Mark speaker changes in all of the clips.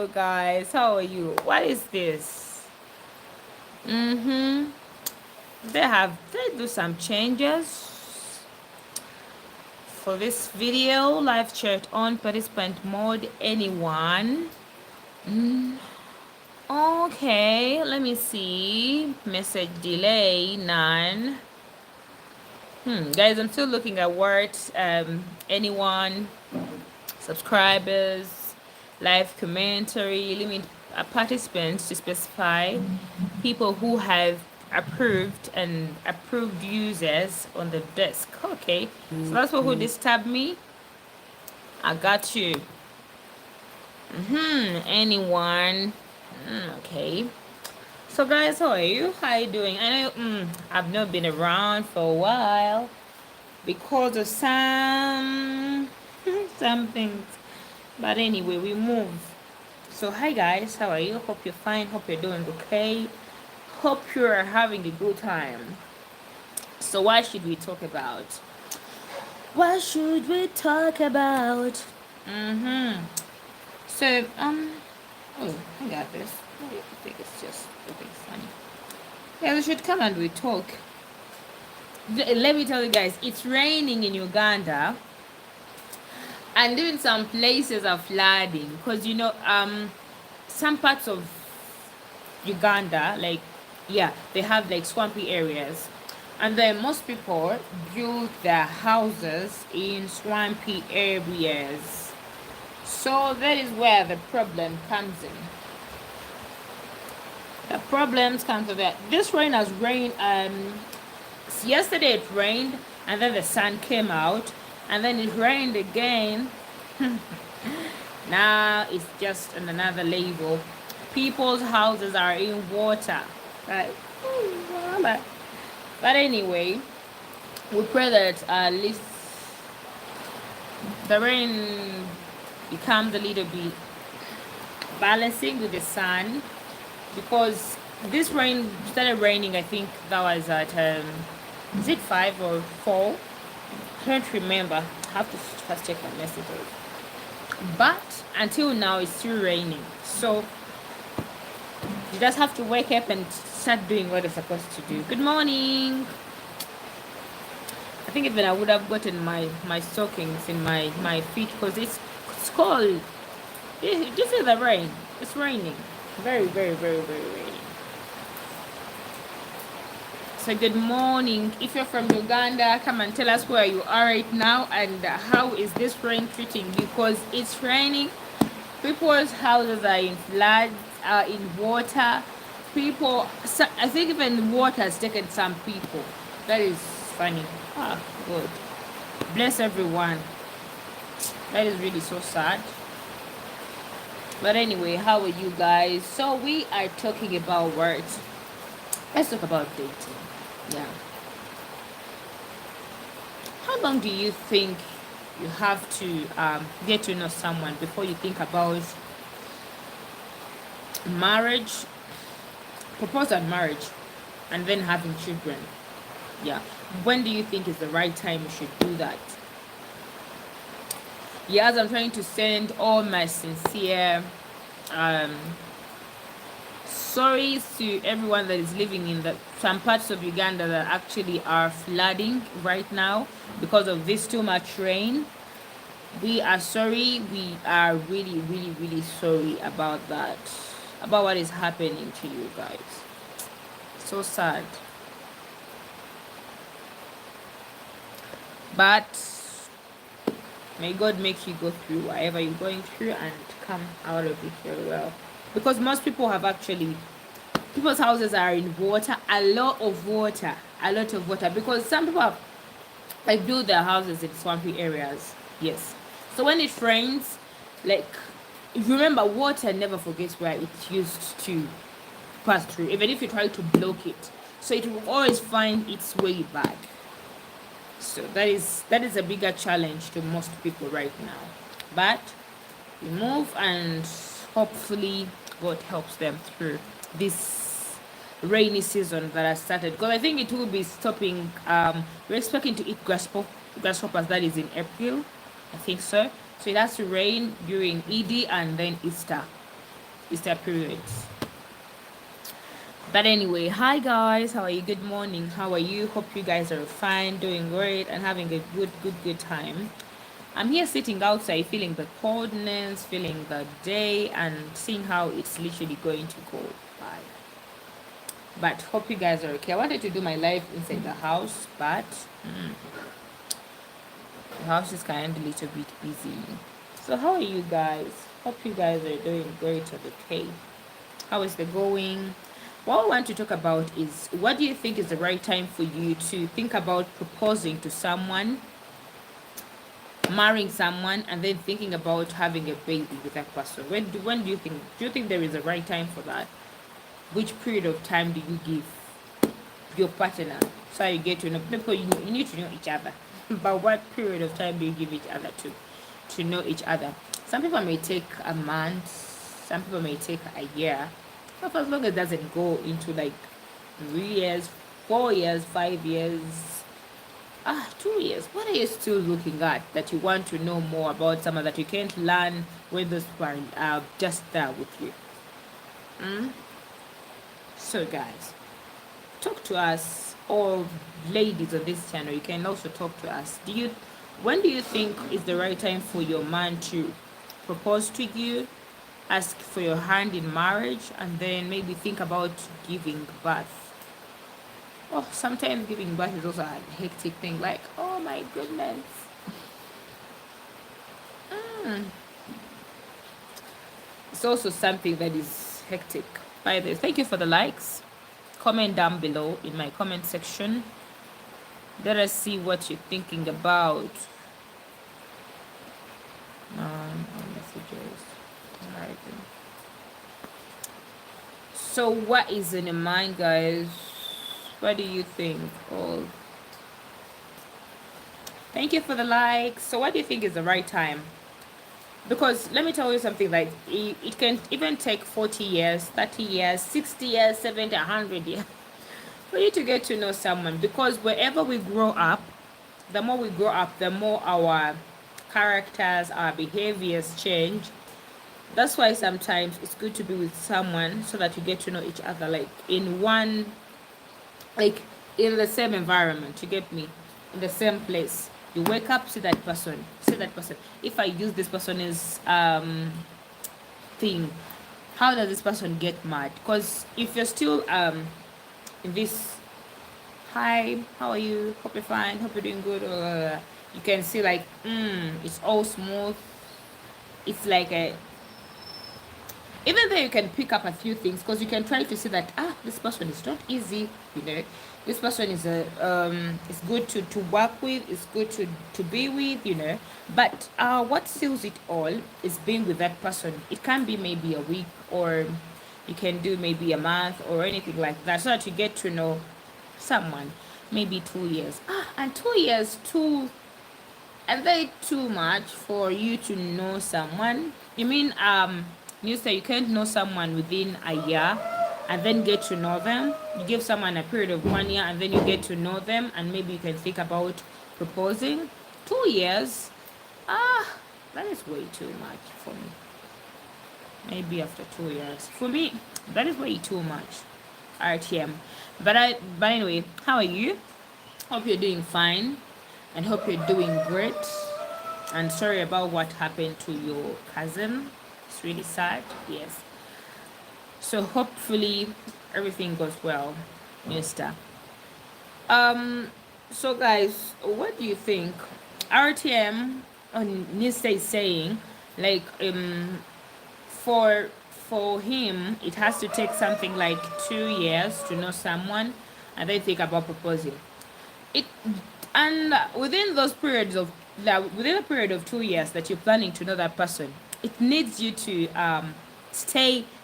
Speaker 1: Guys, how are you? What is this? Mm-hmm. They do some changes for this video. Live chat on participant mode. Anyone? Okay, let me see. Message delay none. Guys, I'm still looking at words. Anyone? Subscribers, live commentary, limit participants to specify people who have approved users on the desk. Okay, so that's for who disturbed me. I got you. Anyone? Okay. So guys, how are you? How are you doing? I know I've not been around for a while because of some things. But anyway, we move. So hi guys, how are you? Hope you're fine. Hope you're doing okay. Hope you're having a good time. So what should we talk about? What should we talk about? So oh, I got this. I think it's just looking funny. Yeah, we should come and we talk. Let me tell you guys, it's raining in Uganda, and even some places are flooding because some parts of Uganda, like, yeah, they have like swampy areas, and then most people build their houses in swampy areas. So that is where the problem comes in. The problems come to that. This rain has rained. Yesterday it rained, and then the sun came out, and then it rained again. Now it's just on another level. People's houses are in water. Right? But anyway, we pray that at least the rain becomes a little bit balancing with the sun, because this rain started raining, I think that was at is it 5 or 4? I can't remember. I have to first check my messages. But until now it's still raining, so you just have to wake up and start doing what you're supposed to do. Good morning. I think even I would have gotten my stockings in my feet because it's cold. This is the rain. It's raining. Very, very, very, very rainy. So good morning. If you're from Uganda, come and tell us where you are right now and how is this rain treating you, because it's raining. People's houses are in floods, are in water. I think even water has taken some people. That is funny. Good. Bless everyone. That is really so sad. But anyway, how are you guys? So we are talking about words. Let's talk about dating. Yeah. How long do you think you have to get to know someone before you think about marriage, proposal marriage, and then having children? Yeah. When do you think is the right time you should do that? Yes, I'm trying to send all my sincere sorry to everyone that is living in some parts of Uganda that actually are flooding right now because of this too much rain. We are sorry. We are really, really, really sorry about that, about what is happening to you guys. So sad. But may God make you go through whatever you're going through and come out of it very well. Because most people have people's houses are in water, a lot of water. Because some people have built their houses in swampy areas. Yes. So when it rains, like, remember, water never forgets where it used to pass through, even if you try to block it. So it will always find its way back. So that is a bigger challenge to most people right now. But we move, and hopefully God helps them through this rainy season that has started. Because I think it will be stopping. We're expecting to eat grasshoppers. That is in April. I think so. So it has to rain during Eid and then Easter. It's their periods. But anyway, hi guys, how are you? Good morning. How are you? Hope you guys are fine, doing great, and having a good time. I'm here sitting outside, feeling the coldness, feeling the day, and seeing how it's literally going to go by. But hope you guys are okay. I wanted to do my live inside the house, but the house is kind of a little bit busy. So how are you guys? Hope you guys are doing great and okay. How is the going? What I want to talk about is, what do you think is the right time for you to think about proposing to someone, marrying someone, and then thinking about having a baby with that person? When do you think there is a right time for that? Which period of time do you give your partner so you get to know people? You need to know each other. But what period of time do you give each other to know each other? Some people may take a month, some people may take a year. But as long as it doesn't go into like 3 years, 4 years, 5 years, 2 years, what are you still looking at that you want to know more about someone that you can't learn when those parents are just there with you? So guys, talk to us, or ladies on this channel, you can also talk to us. When do you think is the right time for your man to propose to you, ask for your hand in marriage, and then maybe think about giving birth? Oh, sometimes giving birth is also a hectic thing, like, oh my goodness. It's also something that is hectic. By the way, thank you for the likes. Comment down below in my comment section. Let us see what you're thinking about. Messages. Alright. So what is in your mind, guys? What do you think? Oh, thank you for the likes. So what do you think is the right time? Because let me tell you something, like it can even take 40 years, 30 years, 60 years, 70, 100 years for you to get to know someone. Because wherever we grow up, the more we grow up, the more our characters, our behaviors change. That's why sometimes it's good to be with someone so that you get to know each other, like in the same environment. You get me? In the same place. You wake up, see that person. If I use this person's thing, how does this person get mad? Because if you're still in this, hi, how are you? Hope you're fine. Hope you're doing good. You can see like it's all smooth. It's like even though you can pick up a few things, because you can try to see that this person is not easy, this person is is good to work with, it's good to be with, but what seals it all is being with that person. It can be maybe a week, or you can do maybe a month or anything like that, so that you get to know someone. Maybe 2 years, and 2 years and very too much for you to know someone. You mean you say you can't know someone within a year and then get to know them? You give someone a period of 1 year and then you get to know them, and maybe you can think about proposing. 2 years, that is way too much for me. Maybe after 2 years, for me, that is way too much. RTM. But anyway, how are you? Hope you're doing fine, and hope you're doing great. And sorry about what happened to your cousin. It's really sad. Yes. So hopefully everything goes well, mister. So guys, what do you think? RTM on Nista is saying, like, for him it has to take something like 2 years to know someone and then think about proposing it. And within those periods of within a period of 2 years that you're planning to know that person, it needs you to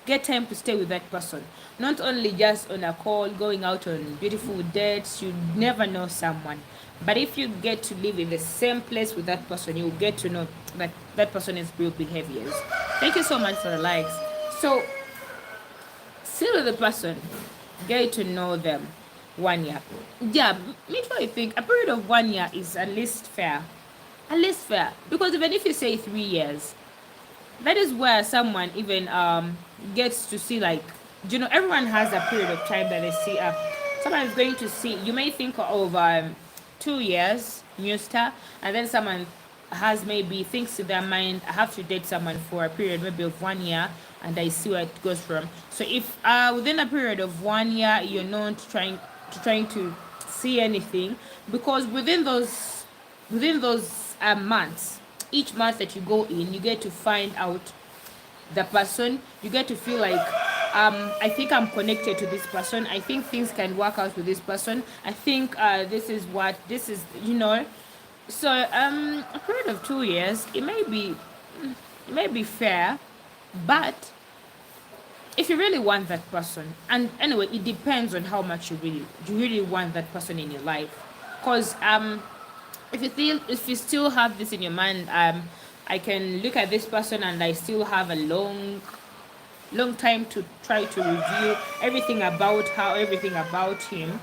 Speaker 1: get time to stay with that person, not only just on a call, going out on beautiful dates. You never know someone, but if you get to live in the same place with that person, you'll get to know that person's real behaviors. Thank you so much for the likes. So sit with the person, get to know them 1 year. Yeah, me too. I think a period of 1 year is at least fair. Because even if you say 3 years, That is where someone even gets to see, like, everyone has a period of time that they see. Someone is going to see. You may think of 2 years new star, and then someone has maybe thinks in their mind, I have to date someone for a period maybe of 1 year, and I see where it goes from. So if within a period of 1 year you're not trying to see anything, because within those months, each month that you go in, you get to find out the person. You get to feel like, I think I'm connected to this person. I think things can work out with this person. I think this is, so a period of 2 years, it may be fair, but if you really want that person, and anyway, it depends on how much you really want that person in your life. Because if you still have this in your mind, I can look at this person and I still have a long time to try to review everything about him,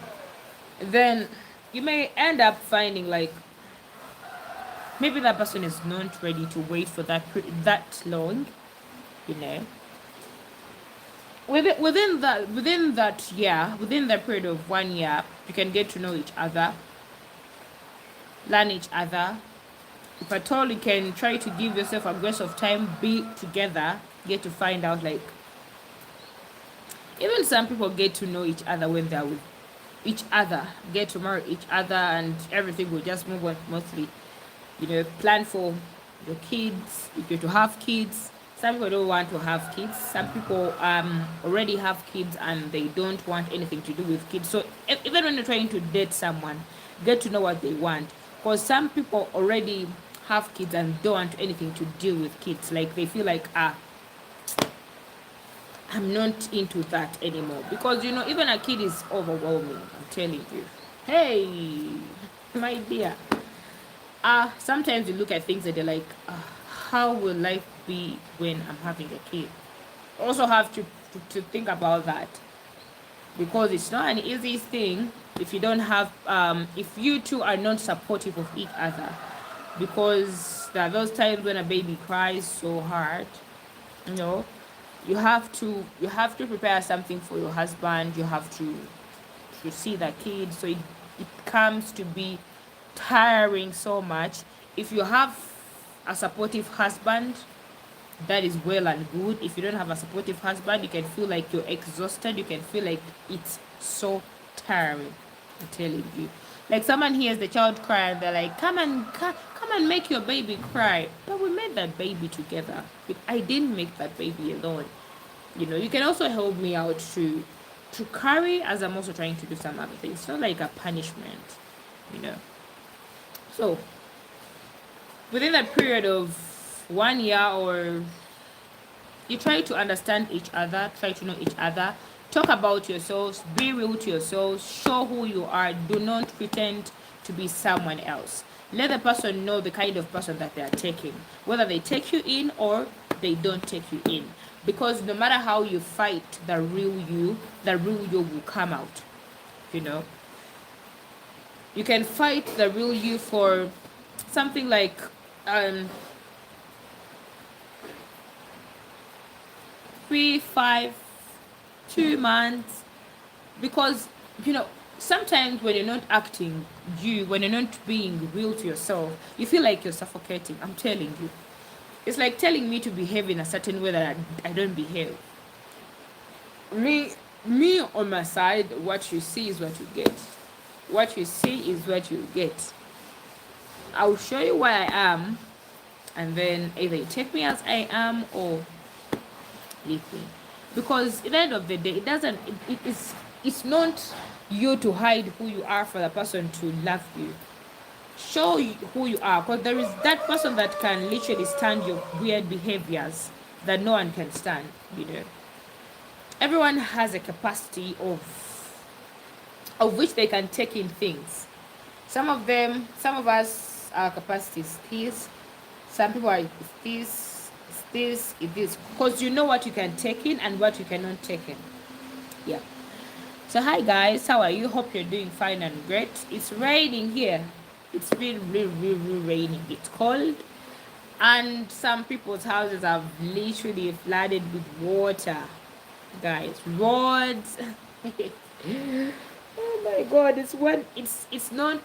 Speaker 1: then you may end up finding like maybe that person is not ready to wait for that long, you know. Within that period of 1 year, you can get to know each other, learn each other. If at all, you can try to give yourself a grace of time, be together, get to find out, like, even some people get to know each other when they're with each other, get to marry each other, and everything will just move on smoothly. Plan for your kids, if you're to have kids. Some people don't want to have kids. Some people already have kids and they don't want anything to do with kids. So even when you're trying to date someone, get to know what they want. Because some people already have kids and don't want anything to do with kids. Like, they feel like, I'm not into that anymore. Because, even a kid is overwhelming, I'm telling you. Hey, my dear. Sometimes you look at things and you're like, how will life be when I'm having a kid? Also have to think about that, because it's not an easy thing if you don't have if you two are not supportive of each other, because there are those times when a baby cries so hard. you know you have to prepare something for your husband. You have to see the kid, so it comes to be tiring so much. If you have a supportive husband, that is well and good. If you don't have a supportive husband, you can feel like you're exhausted. You can feel like it's so tiring. I'm telling you. Like, someone hears the child cry and they're like, come and make your baby cry. But we made that baby together. I didn't make that baby alone. You can also help me out to carry, as I'm also trying to do some other things. It's not like a punishment, you know. So within that period of 1 year, or you try to understand each other, try to know each other, talk about yourselves, be real to yourselves, show who you are. Do not pretend to be someone else. Let the person know the kind of person that they are taking, whether they take you in or they don't take you in. Because no matter how you fight the real you will come out. You know, you can fight the real you for something like 3, 5, 2 months, because sometimes when you're not when you're not being real to yourself, you feel like you're suffocating. I'm telling you, it's like telling me to behave in a certain way that I don't behave. Me on my side, what you see is what you get. What you see is what you get. I'll show you where I am, and then either you take me as I am or leave me. Because at the end of the day, it's not you to hide who you are for the person to love you. Show who you are, because there is that person that can literally stand your weird behaviors that no one can stand. Everyone has a capacity of which they can take in things. Some of us, our capacity is this. Some people are this, because you know what you can take in and what you cannot take in. Yeah. So hi guys, how are you? Hope you're doing fine and great. It's raining here. It's been really, really, really raining. It's cold, and some people's houses are literally flooded with water, guys. Roads. Oh my god, it's when it's not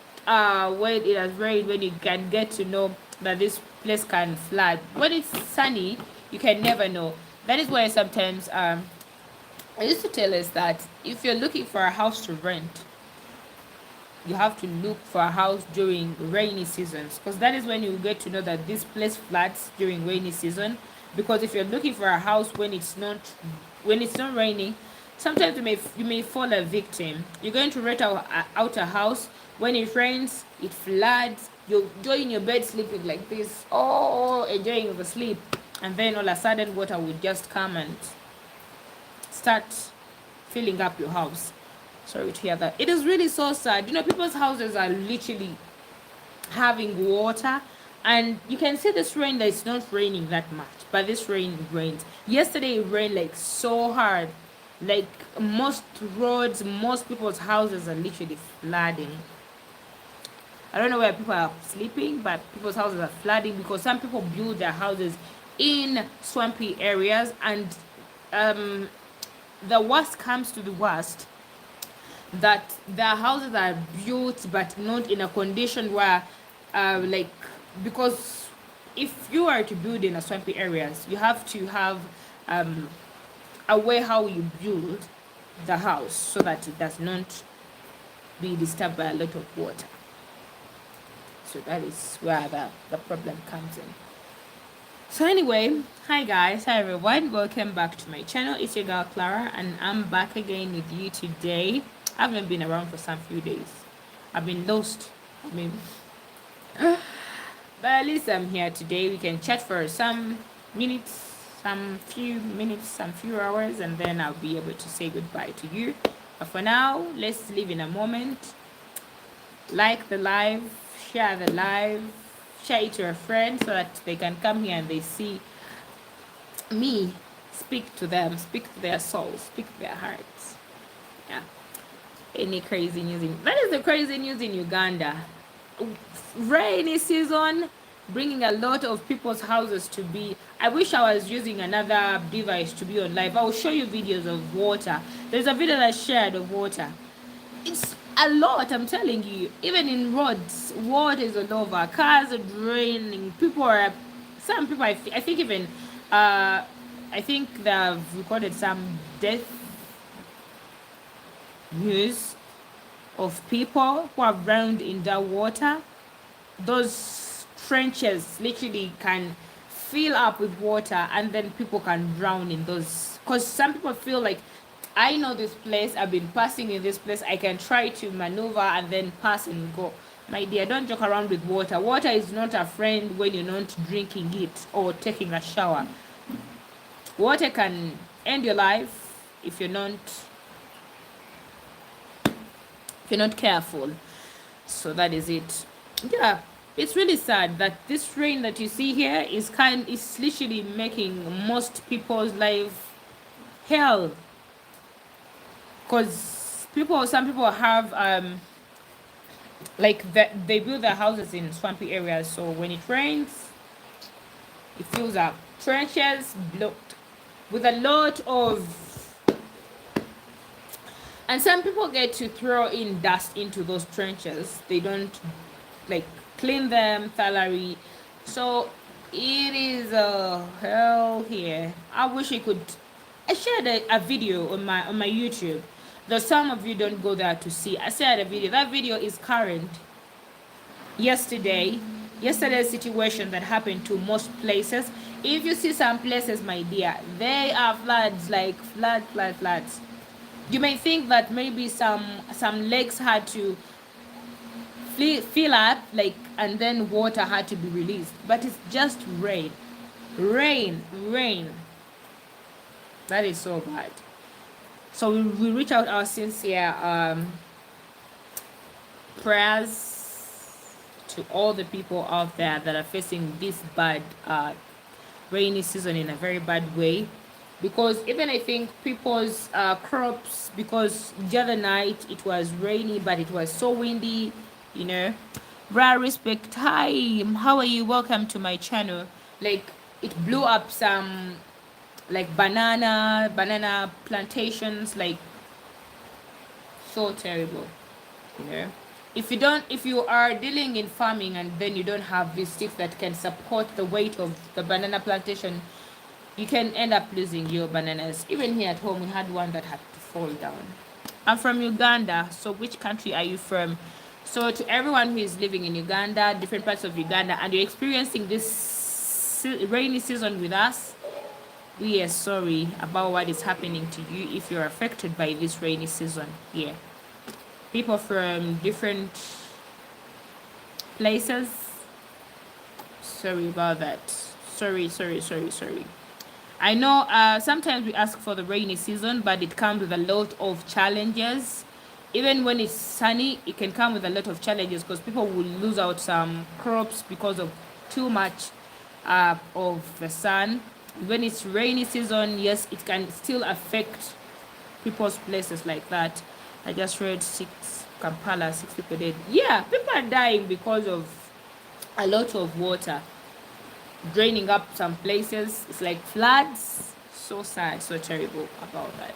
Speaker 1: when it has rained when you can get to know that this place can flood. When it's sunny, you can never know. That is why sometimes I used to tell us that if you're looking for a house to rent, you have to look for a house during rainy seasons, because that is when you get to know that this place floods during rainy season. Because if you're looking for a house when it's not raining, sometimes you may fall a victim. You're going to rent out a house. When it rains, it floods. You're enjoying your bed, sleeping like this, oh, enjoying the sleep, and then all of a sudden water would just come and start filling up your house. Sorry to hear that. It is really so sad. People's houses are literally having water, and you can see this rain that it's not raining that much, but this rain rains. Yesterday it rained like so hard, like most roads, most people's houses are literally flooding. I don't know where people are sleeping, but people's houses are flooding because some people build their houses in swampy areas, and the worst comes to the worst, that their houses are built but not in a condition where like, because if you are to build in a swampy areas, you have to have a way how you build the house so that it does not be disturbed by a lot of water. So that is where the problem comes in. So anyway, hi guys, hi everyone, welcome back to my channel. It's your girl Clara, and I'm back again with you today. I haven't been around for some few days. I've been lost. But at least I'm here today. We can chat for some few hours, and then I'll be able to say goodbye to you. But for now, let's live in a moment. Like the live, share the live, share it to a friend so that they can come here and they see me speak to them, speak to their souls, speak to their hearts. Yeah. Any crazy news that is the crazy news in Uganda. Rainy season bringing a lot of people's houses to be. I wish I was using another device to be on live. I will show you videos of water. There's a video that I shared of water. It's a lot, I'm telling you. Even in roads, water is all over. Cars are draining. Some people, I think even, I think they've recorded some death news of people who are drowned in the water. Those trenches literally can fill up with water, and then people can drown in those. Because some people feel like, I know this place, I've been passing in this place, I can try to maneuver and then pass and go. My dear, don't joke around with water. Water is not a friend when you're not drinking it or taking a shower. Water can end your life if you're not careful. So that is it. Yeah, it's really sad that this rain that you see here is literally making most people's life hell. Because some people have they build their houses in swampy areas, so when it rains, it fills up trenches blocked with a lot of, and some people get to throw in dust into those trenches. They don't clean them thoroughly, so it is a hell here. I wish I shared a video on my YouTube. Though some of you don't go there to see. I shared a video. That video is current. Yesterday's situation that happened to most places. If you see some places, my dear, they are floods, like floods. You may think that maybe some lakes had to fill up, and then water had to be released. But it's just rain. That is so bad. So we reach out our sincere prayers to all the people out there that are facing this bad rainy season in a very bad way. Because even I think people's crops, because the other night it was rainy but it was so windy, Rare respect. Hi, how are you? Welcome to my channel. Like it blew up some like banana plantations, like so terrible. Yeah. If you are dealing in farming and then you don't have these sticks that can support the weight of the banana plantation, you can end up losing your bananas. Even here at home, we had one that had to fall down. I'm from Uganda. So which country are you from? So to everyone who is living in Uganda, different parts of Uganda, and you're experiencing this rainy season with us, we are sorry about what is happening to you if you're affected by this rainy season here. People from different places, sorry about that. Sorry. I know sometimes we ask for the rainy season, but it comes with a lot of challenges. Even when it's sunny, it can come with a lot of challenges because people will lose out some crops because of too much of the sun. When it's rainy season, yes, it can still affect people's places like that. I just read Kampala, 6 people dead. Yeah, people are dying because of a lot of water draining up some places. It's like floods. So sad, so terrible about that.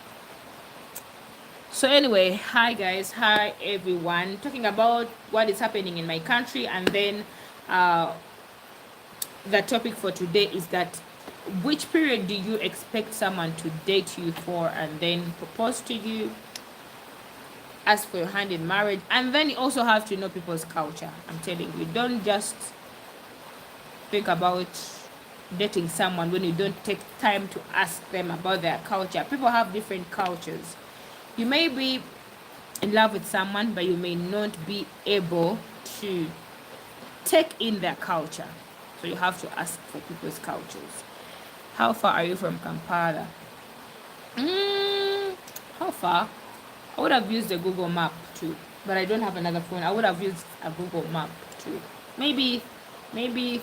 Speaker 1: So anyway, hi guys, hi everyone. Talking about what is happening in my country, and then the topic for today is that which period do you expect someone to date you for and then propose to you, ask for your hand in marriage, and then you also have to know people's culture. I'm telling you, don't just think about dating someone when you don't take time to ask them about their culture. People have different cultures. You may be in love with someone, but you may not be able to take in their culture. So you have to ask for people's cultures. How far are you from Kampala? How far? I would have used a Google map too, but I don't have another phone. I would have used a Google map too. Maybe, I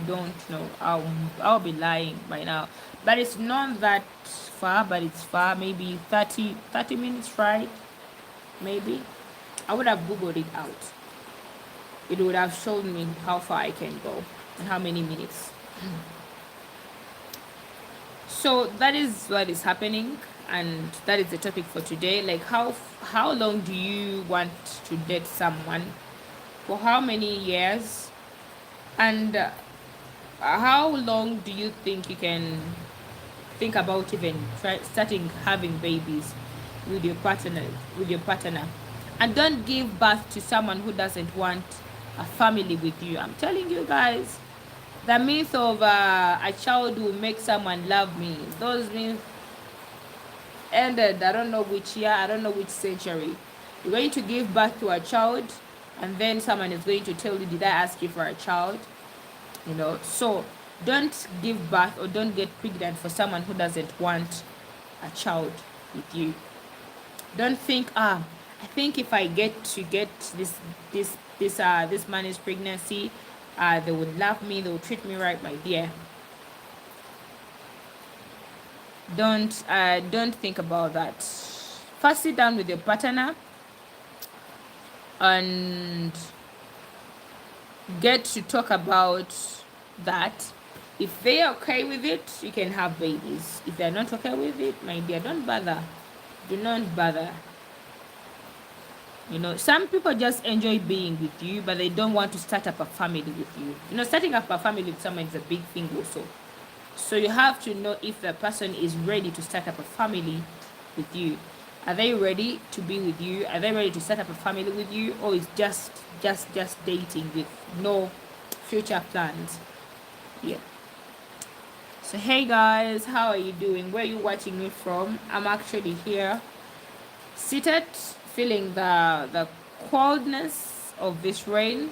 Speaker 1: don't know. I'll be lying by now. But it's not that far, but it's far. Maybe 30 minutes ride. Maybe. I would have Googled it out. It would have shown me how far I can go and how many minutes. So that is what is happening, and that is the topic for today. Like how long do you want to date someone? For how many years? And how long do you think you can think about even starting having babies with your partner? And don't give birth to someone who doesn't want a family with you. I'm telling you guys, the myth of a child will make someone love me, those myths ended. I don't know which year, I don't know which century. You're going to give birth to a child, and then someone is going to tell you, did I ask you for a child? So don't give birth or don't get pregnant for someone who doesn't want a child with you. Don't think, I think if I get this man's pregnancy, they would love me, they would treat me right. My dear, don't think about that. First, sit down with your partner and get to talk about that. If they're okay with it, you can have babies. If they're not okay with it, my dear, don't bother. Do not bother. Some people just enjoy being with you, but they don't want to start up a family with you. Starting up a family with someone is a big thing also. So you have to know if the person is ready to start up a family with you. Are they ready to be with you? Are they ready to start up a family with you? Or is just dating with no future plans? Yeah. So hey guys, how are you doing? Where are you watching me from? I'm actually here, seated, feeling the coldness of this rain.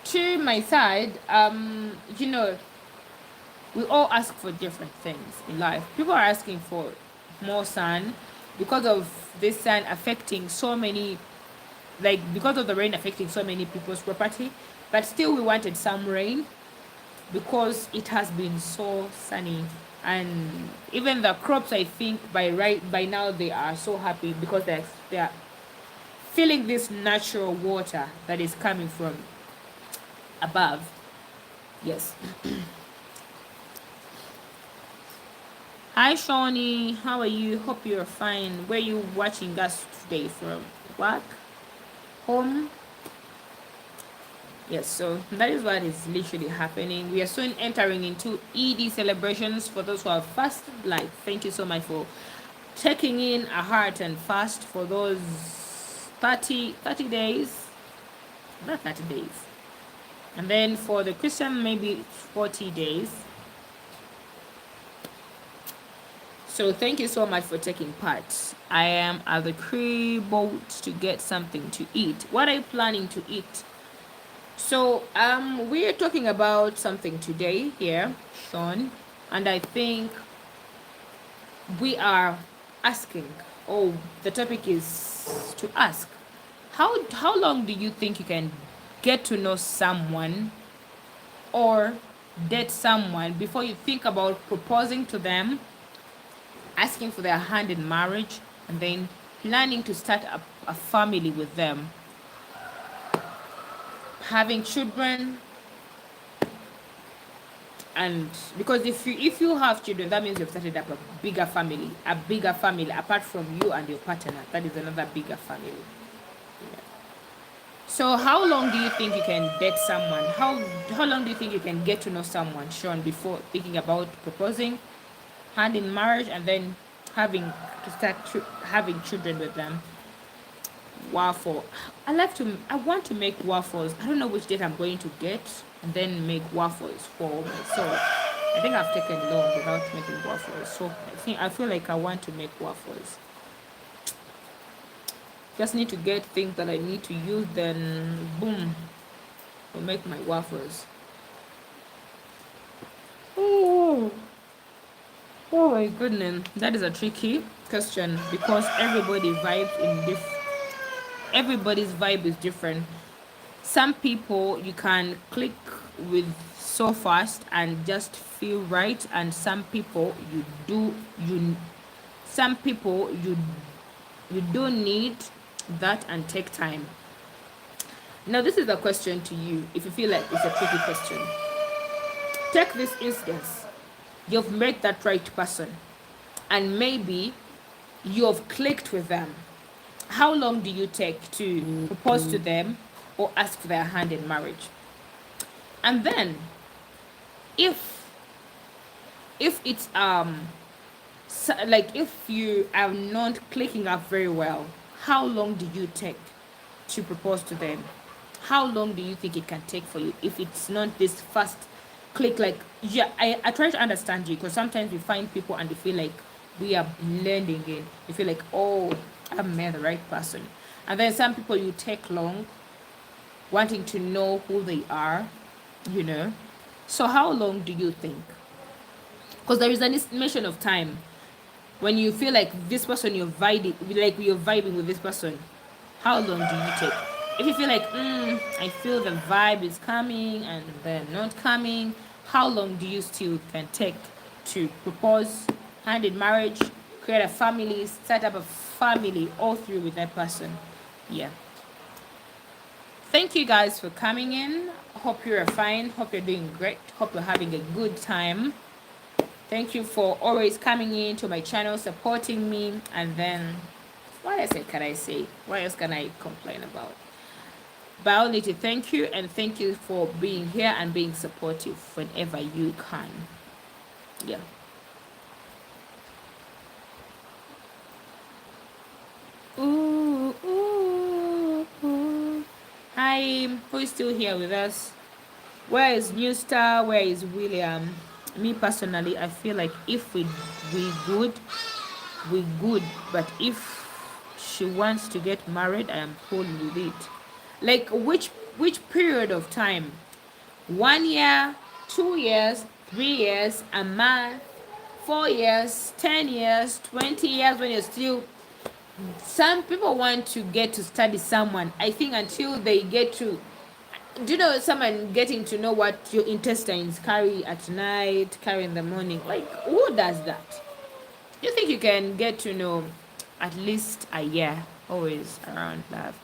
Speaker 1: To my side, we all ask for different things in life. People are asking for more sun because of this sun affecting so many, because of the rain affecting so many people's property. But still, we wanted some rain because it has been so sunny, and even the crops, I think by now they are so happy because they are feeling this natural water that is coming from above. Yes. Hi Shawnee, how are you? Hope you're fine. Where you watching us today from? Work? Home? Yes, so that is what is literally happening. We are soon entering into Eid celebrations for those who have fasted. Like, thank you so much for taking in a heart and fast for those 30 days. Not 30 days. And then for the Christian, maybe 40 days. So thank you so much for taking part. I am at the crib boat to get something to eat. What are you planning to eat? So we're talking about something today here, Sean, and I think we are asking, oh, the topic is to ask, how long do you think you can get to know someone or date someone before you think about proposing to them, asking for their hand in marriage, and then planning to start a family with them, having children? And because if you have children, that means you've started up a bigger family apart from you and your partner. That is another bigger family. Yeah. So how long do you think you can date someone? How long do you think you can get to know someone, Sean, before thinking about proposing, hand in marriage, and then having to start having children with them? Waffle. I want to make waffles. I don't know which date I'm going to get and then make waffles for myself. I think I've taken long without making waffles, so I feel like I want to make waffles. Just need to get things that I need to use, then boom, I'll make my waffles. Oh, oh my goodness, that is a tricky question because everybody's vibe is different. Some people you can click with so fast and just feel right, and some people you do need that and take time. Now this is a question to you. If you feel like it's a tricky question, take this instance. You've met that right person and maybe you've clicked with them. How long do you take to propose to them or ask for their hand in marriage? And then if it's like if you are not clicking up very well, how long do you take to propose to them? How long do you think it can take for you if it's not this fast click? Like, yeah, I try to understand you, because sometimes we find people and they feel like we are blending in. You feel like, oh, I've met the right person. And then some people you take long wanting to know who they are, you know. So how long do you think? Because there is an estimation of time when you feel like this person you're vibing with this person. How long do you take? If you feel like I feel the vibe is coming and they're not coming, how long do you still can take to propose, hand in marriage, create a family, start up a family, all through with that person? Yeah. Thank you guys for coming in. Hope you're fine. Hope you're doing great. Hope you're having a good time. Thank you for always coming in to my channel, supporting me. And then, what else can I say? What else can I complain about? But I need to thank you, and thank you for being here and being supportive whenever you can. Yeah. Ooh, ooh, ooh. Hi, who is still here with us? Where is New Star? Where is William? Me personally, I feel like if we good, but if she wants to get married, I am cool with it. Like which period of time? 1 year, 2 years, 3 years, a month, 4 years, 10 years, 20 years, when you're still... Some people want to get to study someone, I think, until they get to... Do you know someone getting to know what your intestines carry at night, carry in the morning? Like, who does that? Do you think you can get to know at least a year? Always around love.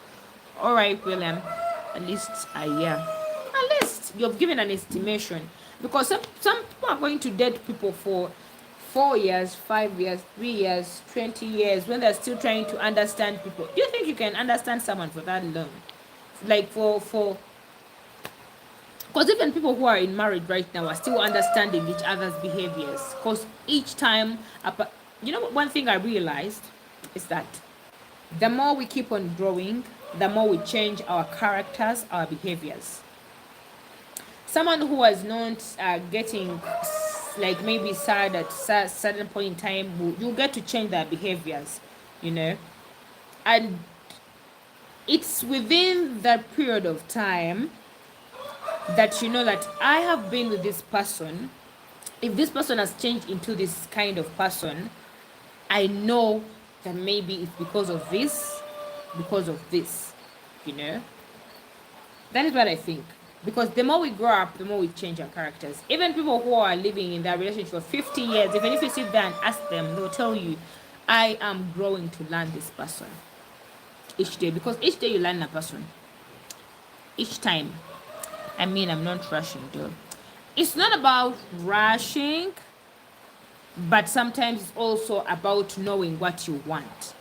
Speaker 1: All right, William, at least a year. At least. you've given an estimation, because some people are going to date people for 4 years, 5 years, 3 years, 20 years, when they're still trying to understand people. Do you think you can understand someone for that long? Like for because even people who are in marriage right now are still understanding each other's behaviors. Because each time, one thing I realized is that the more we keep on growing, the more we change our characters, our behaviors. Someone who was not getting like maybe sad at certain point in time, you get to change their behaviors, and it's within that period of time that you know that I have been with this person. If this person has changed into this kind of person, I know that maybe it's because of this, That is what I think. Because the more we grow up, the more we change our characters. Even people who are living in that relationship for 50 years, even if you sit there and ask them, they'll tell you, I am growing to learn this person each day. Because each day you learn a person. Each time. I'm not rushing, though. It's not about rushing, but sometimes it's also about knowing what you want.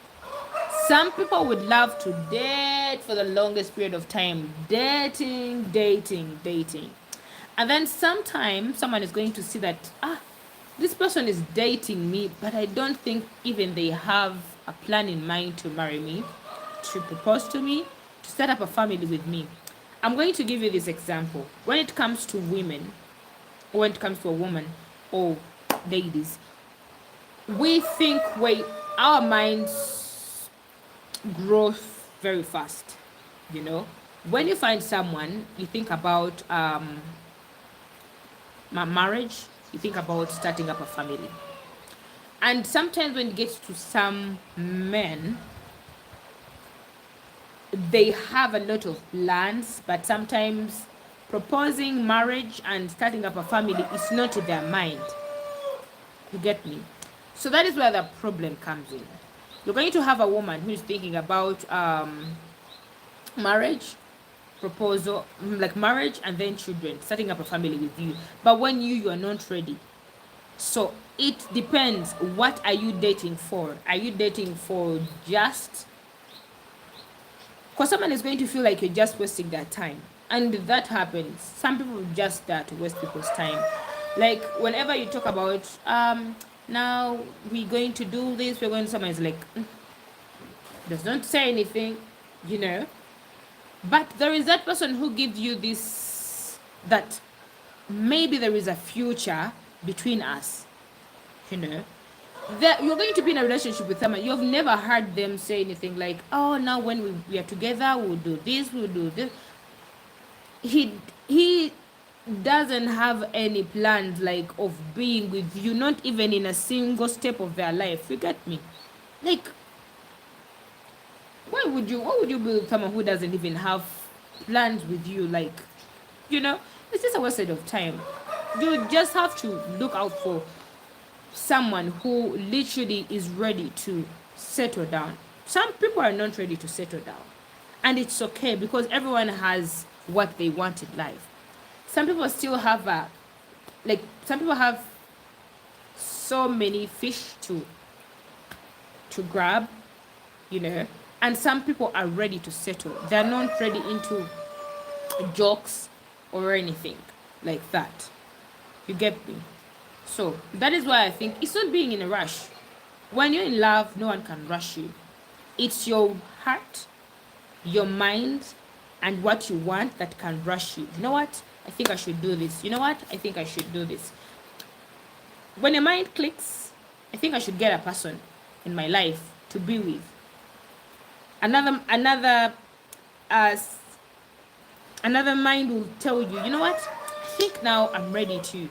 Speaker 1: Some people would love to date for the longest period of time. Dating. And then sometime someone is going to see that, this person is dating me, but I don't think even they have a plan in mind to marry me, to propose to me, to set up a family with me. I'm going to give you this example. When it comes to women, or when it comes to a woman, or ladies, we think our minds grow very fast. When you find someone, you think about marriage, you think about starting up a family. And sometimes when it gets to some men, they have a lot of plans, but sometimes proposing marriage and starting up a family is not in their mind. You get me? So that is where the problem comes in. You're going to have a woman who is thinking about marriage, proposal, like marriage and then children, starting up a family with you. But when you are not ready. So it depends. What are you dating for? Are you dating for just... Because someone is going to feel like you're just wasting their time. And that happens. Some people just start to waste people's time. Like, whenever you talk about, now we're going to do this, we're going to... Someone is like, does not say anything, But there is that person who gives you this, that maybe there is a future between us, That you're going to be in a relationship with someone. You've never heard them say anything like, oh, now when we are together, we'll do this, we'll do this. He doesn't have any plans like of being with you, not even in a single step of their life. You get me? Like, why would you be with someone who doesn't even have plans with you? Like, it's just a waste of time. You just have to look out for someone who literally is ready to settle down. Some people are not ready to settle down, and it's okay, because everyone has what they want in life. Some people still have some people have so many fish to grab, and some people are ready to settle. They're not ready into jokes or anything like that. You get me? So that is why I think it's not being in a rush. When you're in love, no one can rush you. It's your heart, your mind, and what you want that can rush you. You know what? I think I should do this. You know what? I think I should do this. When your mind clicks, I think I should get a person in my life to be with. Another mind will tell you, you know what? I think now I'm ready to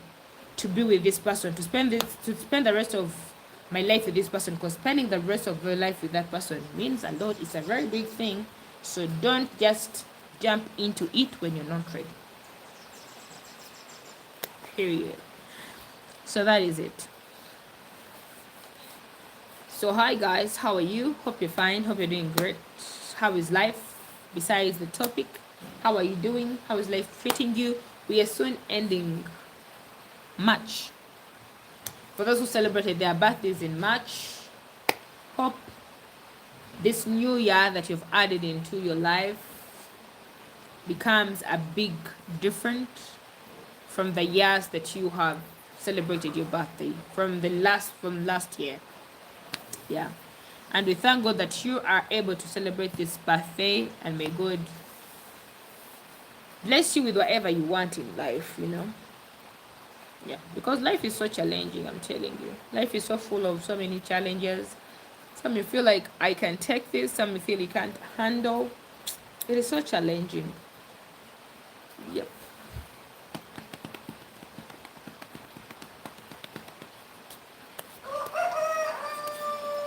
Speaker 1: be with this person, to spend the rest of my life with this person, because spending the rest of your life with that person means a lot. It's a very big thing. So don't just jump into it when you're not ready. Period. So that is it. So hi guys, how are you? Hope you're fine. Hope you're doing great. How is life besides the topic? How are you doing? How is life treating you? we are soon ending March. For those who celebrated their birthdays in March, hope this new year that you've added into your life becomes a big difference from the years that you have celebrated your birthday from last year. Yeah. And we thank God that you are able to celebrate this birthday, and may God bless you with whatever you want in life, you know. Yeah, because life is so challenging, I'm telling you. Life is so full of so many challenges. Some you feel like I can take this, some you feel you can't handle. It is so challenging. Yep.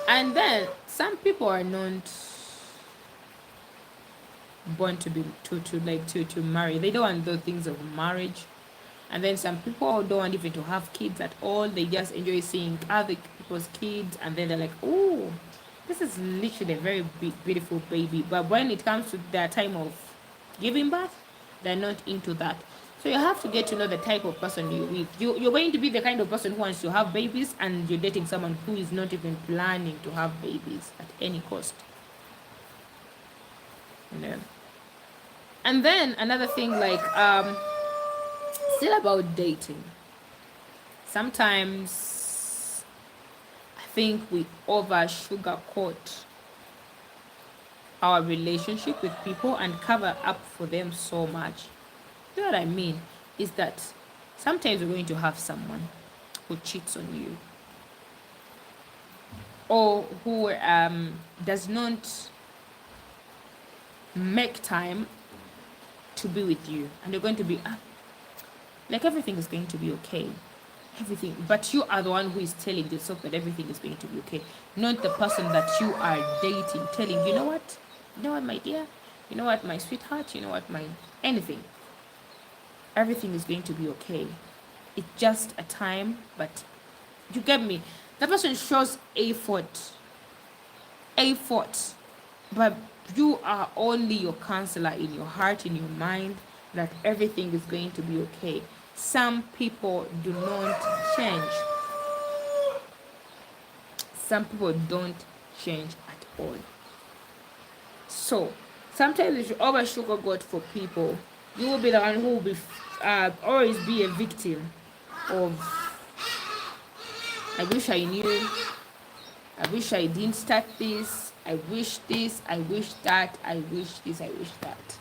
Speaker 1: And then some people are not born to be to marry. They don't want the things of marriage. And then some people don't want even to have kids at all. They just enjoy seeing other people's kids, and then they're like, oh, this is literally a very beautiful baby. But when it comes to their time of giving birth, they're not into that. So you have to get to know the type of person you're with. You're going to be the kind of person who wants to have babies, and you're dating someone who is not even planning to have babies at any cost. You know? And then another thing, like still about dating. Sometimes I think we over sugarcoat our relationship with people and cover up for them so much. You know what I mean? Is that sometimes you're going to have someone who cheats on you, or who does not make time to be with you, and you're going to be like everything is going to be okay, everything, but you are the one who is telling yourself that everything is going to be okay, not the person that you are dating telling, you know what, my dear, you know what, my sweetheart, you know what, my anything, everything is going to be okay. It's just a time, but you get me. That person shows effort, but you are only your counselor in your heart, in your mind, that everything is going to be okay. Some people do not change. Some people don't change at all. So sometimes if you over sugarcoat for people, you will be the one who will be always be a victim of, I wish I knew, I wish I didn't start this, I wish this, I wish that, I wish this, I wish that.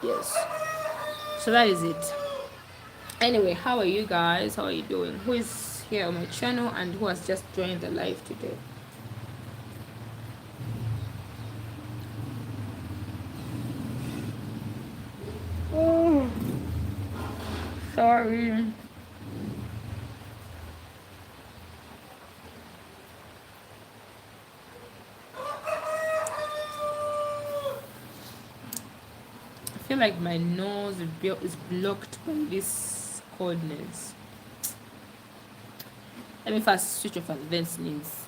Speaker 1: Yes. So that is it. Anyway, how are you guys? How are you doing? Who is here on my channel and who has just joined the live today? Oh, sorry. I feel like my nose is blocked by this coldness. Let me first switch off and then sneeze.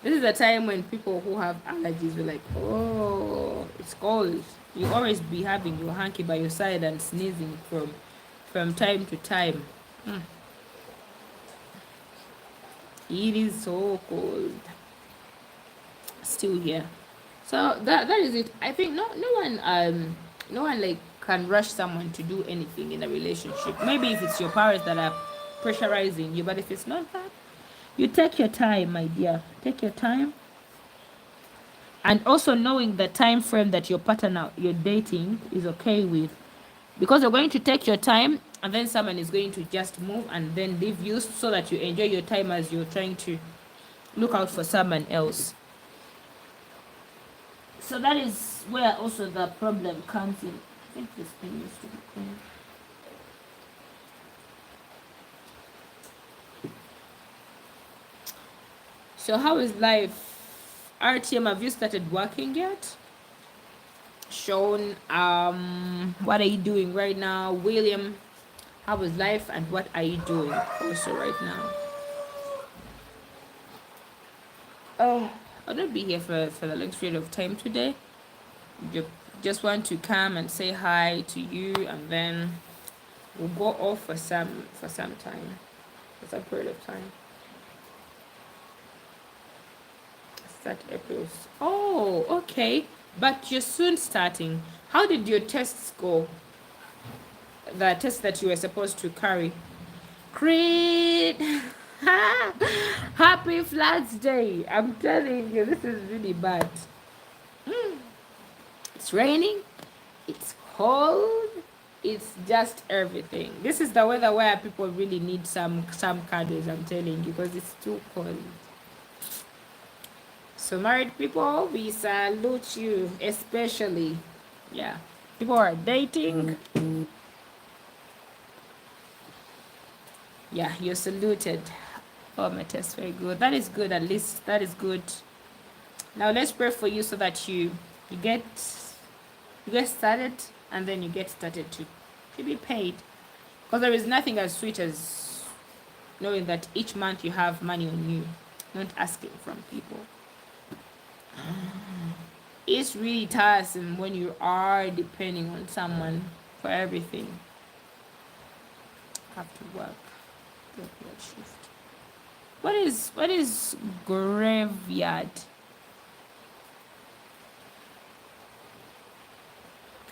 Speaker 1: This is the time when people who have allergies are like, oh, it's cold. You always be having your hanky by your side and sneezing from time to time. It is so cold. Still here. So that is it. I think no one like can rush someone to do anything in a relationship. Maybe if it's your parents that are pressurizing you, but if it's not that, you take your time, my dear. Take your time. And also knowing the time frame that your partner you're dating is okay with, because you're going to take your time, and then someone is going to just move and then leave you, so that you enjoy your time as you're trying to look out for someone else. So that is where also the problem comes in. I think this thing needs to be clean. So how is life? RTM, have you started working yet? Sean, what are you doing right now? William, how is life and what are you doing also right now? Oh, I'll not be here for the next period of time today. Just want to come and say hi to you, and then we'll go off for some time, for some period of time. Start April. Oh, okay. But you're soon starting. How did your tests go? The test that you were supposed to carry. Creed! Happy Floods Day! I'm telling you, this is really bad. It's raining. It's cold. It's just everything. This is the weather where people really need some cuddles, I'm telling you, because it's too cold. So married people, we salute you, especially. Yeah. People are dating. Yeah, you're saluted. Oh, my test, very good. That is good, at least. That is good. Now let's pray for you so that you get started, and then you get started to be paid. Because there is nothing as sweet as knowing that each month you have money on you, not asking from people. It's really tiresome when you are depending on someone for everything. Have to work. Graveyard shift. What is graveyard?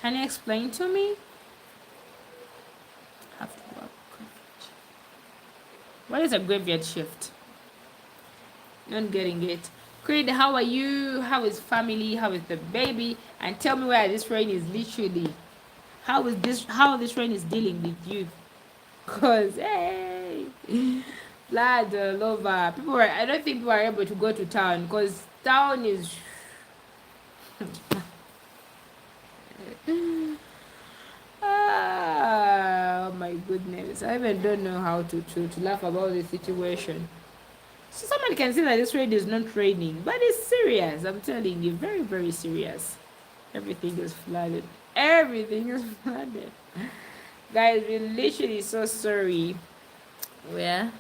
Speaker 1: Can you explain to me? Have to work. What is a graveyard shift? Not getting it. Creed, how are you? How is family? How is the baby? And tell me where this rain is literally. How this rain is dealing with you? Cause hey, blood all over. I don't think people are able to go to town because town is. Oh my goodness! I even don't know how to laugh about the situation. So someone can say that this rain is not raining, but it's serious. I'm telling you, very, very serious. Everything is flooded. Everything is flooded. Guys, we're literally so sorry. Where?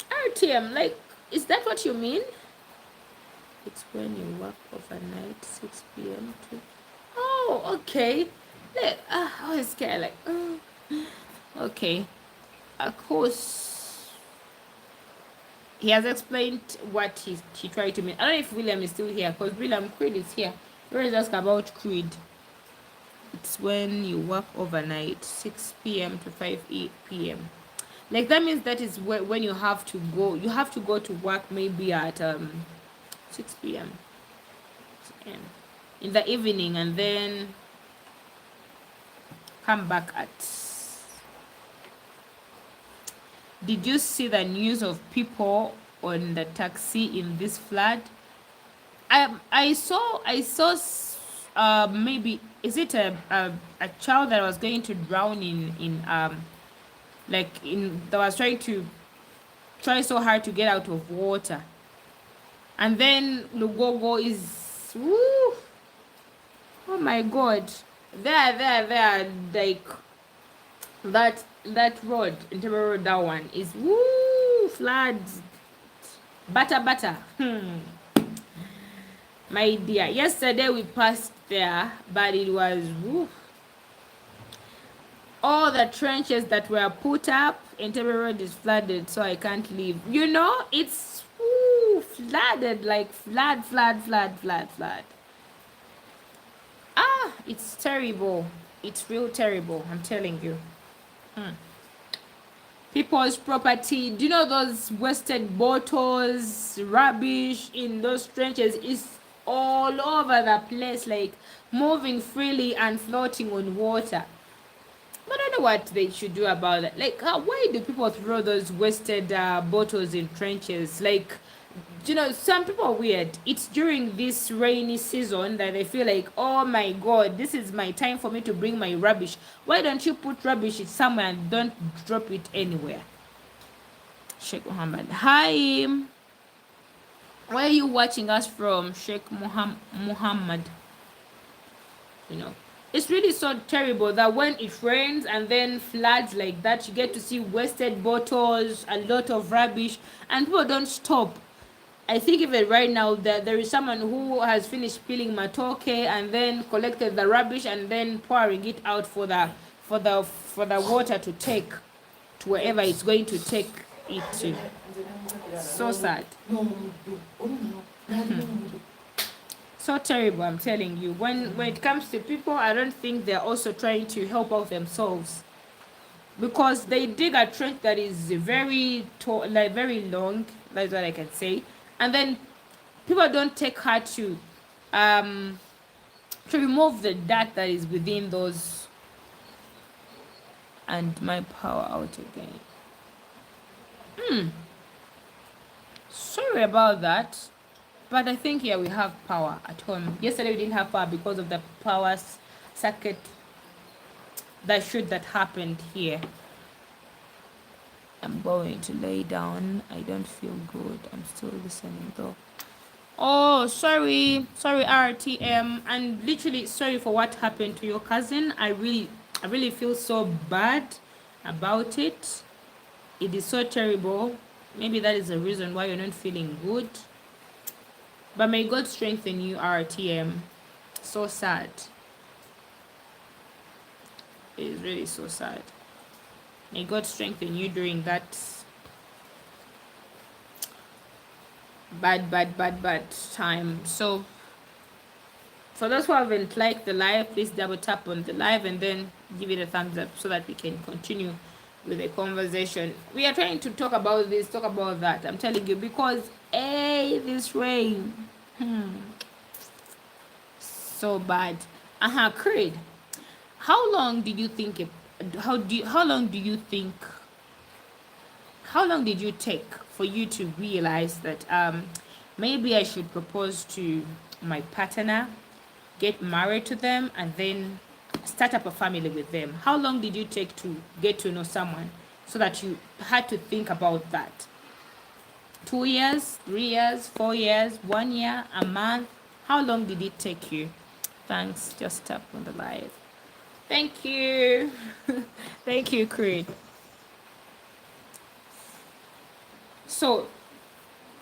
Speaker 1: RTM, like, is that what you mean? It's when you work overnight, 6 p.m. to... Oh, okay. I was scared, like, oh. Okay. Of course, he has explained what he tried to mean. I don't know if William is still here, because William Creed is here. Let's ask about Creed. It's when you work overnight, 6 p.m. to 5 p.m. Like, that means that is when you have to go. You have to go to work maybe at 6 p.m. in the evening, and then come back at... Did you see the news of people on the taxi in this flood? I saw maybe, is it a child that was going to drown in that was try so hard to get out of water, and then Lugogo is, woo, oh my god, there like that road, Intermediate Road, that one is, woo, floods, butter. My dear, yesterday we passed there, but it was, woo, all the trenches that were put up. Intermediate Road is flooded, so I can't leave. You know, it's, woo, flooded, like flood. It's terrible. It's real terrible, I'm telling you. People's property. Do you know those wasted bottles, rubbish in those trenches is all over the place, like moving freely and floating on water. But I don't know what they should do about it. Like, why do people throw those wasted bottles in trenches? Like, you know, some people are weird. It's during this rainy season that they feel like, oh my god, this is my time for me to bring my rubbish. Why don't you put rubbish somewhere and don't drop it anywhere? Sheikh Muhammad. Hi. Where are you watching us from, Sheikh Muhammad? You know, it's really so terrible that when it rains and then floods like that, you get to see wasted bottles, a lot of rubbish, and people don't stop. I think even right now that there is someone who has finished peeling matoke and then collected the rubbish and then pouring it out for the water to take to wherever it's going to take it to. So sad. So terrible, I'm telling you. When it comes to people, I don't think they're also trying to help out themselves, because they dig a trench that is very tall, like very long. That's what I can say. And then people don't take heart to remove the dirt that is within those. And my power out again. Sorry about that. But I think here we have power at home. Yesterday we didn't have power because of the power circuit that happened here. I'm going to lay down. I don't feel good. I'm still listening though. Oh, sorry RTM, and literally sorry for what happened to your cousin. I really feel so bad about it. It is so terrible. Maybe that is the reason why you're not feeling good. But may God strengthen you, RTM. So sad. It is really so sad. May God strengthen you during that bad time. So for those who haven't liked the live, please double tap on the live and then give it a thumbs up so that we can continue with the conversation. We are trying to talk about this, talk about that. I'm telling you, because this rain, so bad. Creed, how long do you think how long did you take for you to realize that maybe I should propose to my partner, get married to them, and then start up a family with them? How long did you take to get to know someone so that you had to think about that? 2 years, 3 years, 4 years, 1 year, a month? How long did it take you? Thanks. Just tap on the live. Thank you. Thank you, Creed. So,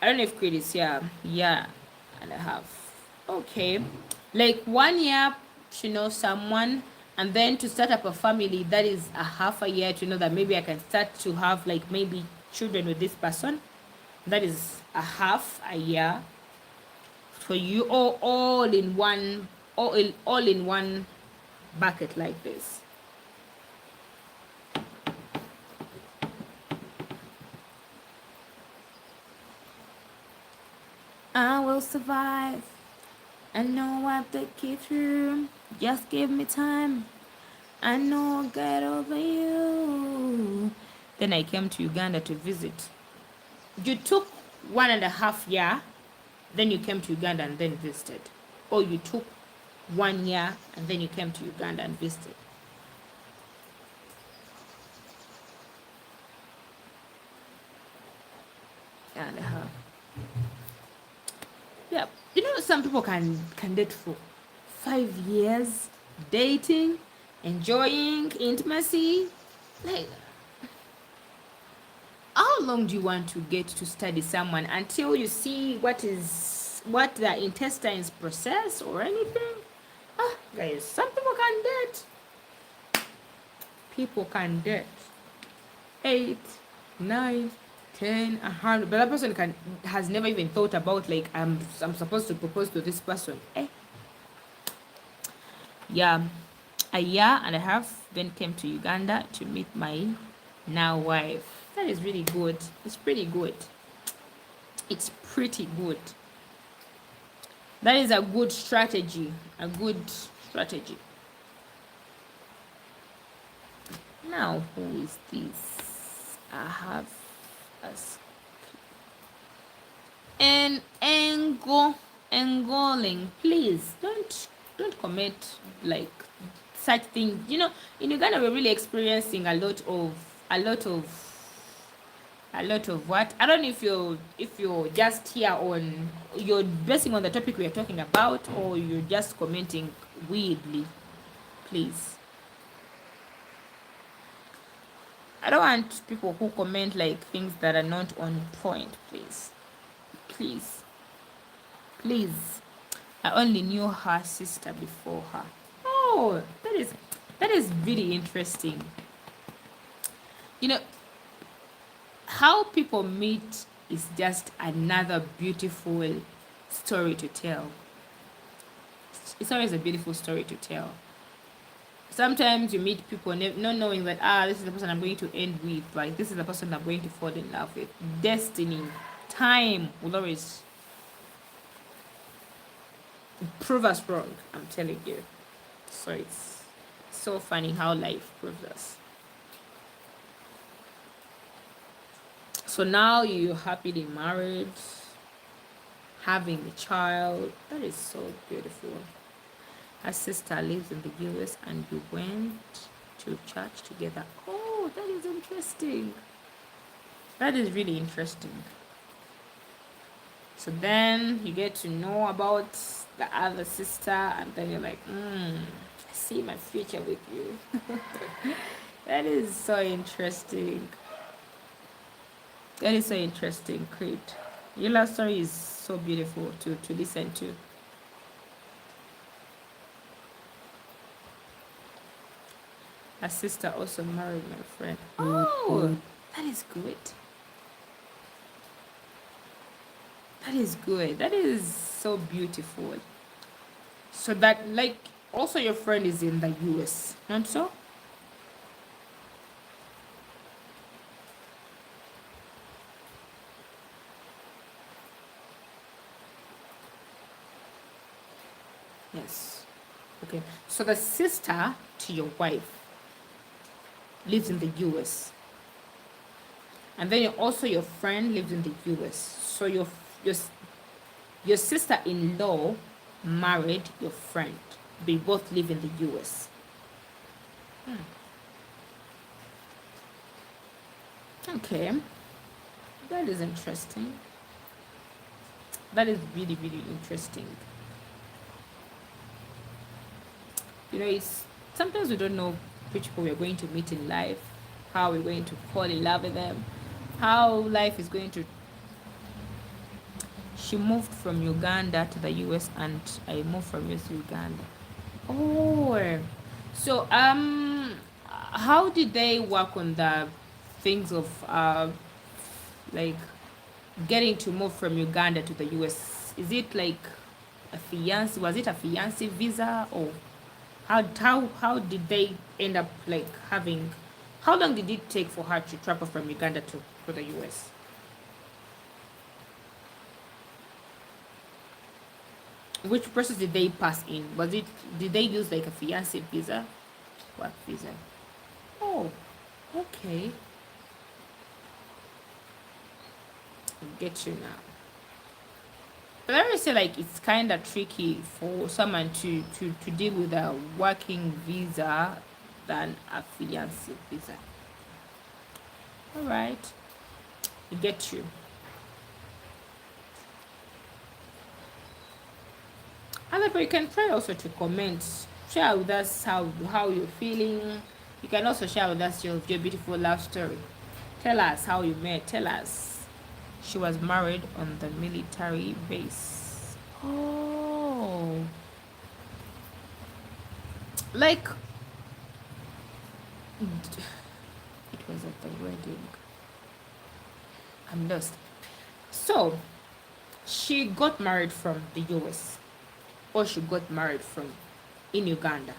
Speaker 1: I don't know if Creed is here. Yeah, and a half. Okay. Like 1 year to know someone, and then to start up a family, that is a half a year to know that maybe I can start to have like maybe children with this person. That is a half a year for you, all in one bucket like this. I will survive. I know I'll take you through. Just give me time. I know I'll get over you. Then I came to Uganda to visit. You took 1.5 years, then you came to Uganda and then visited. Or you took 1 year and then you came to Uganda and visited. And yeah, you know, some people can date for 5 years, dating, enjoying intimacy. Like, how long do you want to get to study someone until you see what the intestines process or anything? Guys, some people can date. People can date 8, 9, 10, 100, but that person has never even thought about like I'm supposed to propose to this person. Yeah, a year and a half, then came to Uganda to meet my now wife. That is really good. It's pretty good. It's pretty good. That is a good strategy. A good strategy. Now, who is this? I have us. And Angoling, please don't comment like such things. You know, in Uganda we're really experiencing a lot of A lot of what? I don't know if you're just here on, you're basing on the topic we are talking about, or you're just commenting weirdly. Please. I don't want people who comment like things that are not on point, please. Please. Please. I only knew her sister before her. Oh, that is really interesting. You know, how people meet is just another beautiful story to tell. It's always a beautiful story to tell. Sometimes you meet people not knowing that, this is the person I'm going to end with, like this is the person I'm going to fall in love with. Destiny, time will always prove us wrong, I'm telling you. So it's so funny how life proves us. So now you're happily married, having a child. That is so beautiful. Her sister lives in the US and you went to church together. Oh, that is interesting. That is really interesting. So then you get to know about the other sister, and then you're like, I see my future with you. That is so interesting. That is so interesting. Great. Your love story is so beautiful to listen to. Her sister also married my friend. Oh, that is good. That is good. That is so beautiful. So that, like, also your friend is in the US, not so? Yes. Okay. So the sister to your wife lives in the US. And then also your friend lives in the US. So your sister-in-law married your friend. They both live in the US. Okay. That is interesting. That is really, really interesting. You know, it's sometimes we don't know which people we're going to meet in life, how we're going to fall in love with them, how life is going to. She moved from Uganda to the US and I moved from US to Uganda. Oh, so how did they work on the things of like getting to move from Uganda to the US? Is it like a fiance? Was it a fiance visa, or how did they end up like having? How long did it take for her to travel from Uganda to the US? Which process did they pass in? Did they use like a fiance visa? Work visa? Oh, okay. I get you now. But I would say like it's kind of tricky for someone to deal with a working visa than a fiance visa. All right, I get you. However, you can try also to comment, share with us how you're feeling. You can also share with us your beautiful love story. Tell us how you met. Tell us. She was married on the military base. Oh, like it was at the wedding. I'm lost. So she got married from the US, or she got married from in Uganda.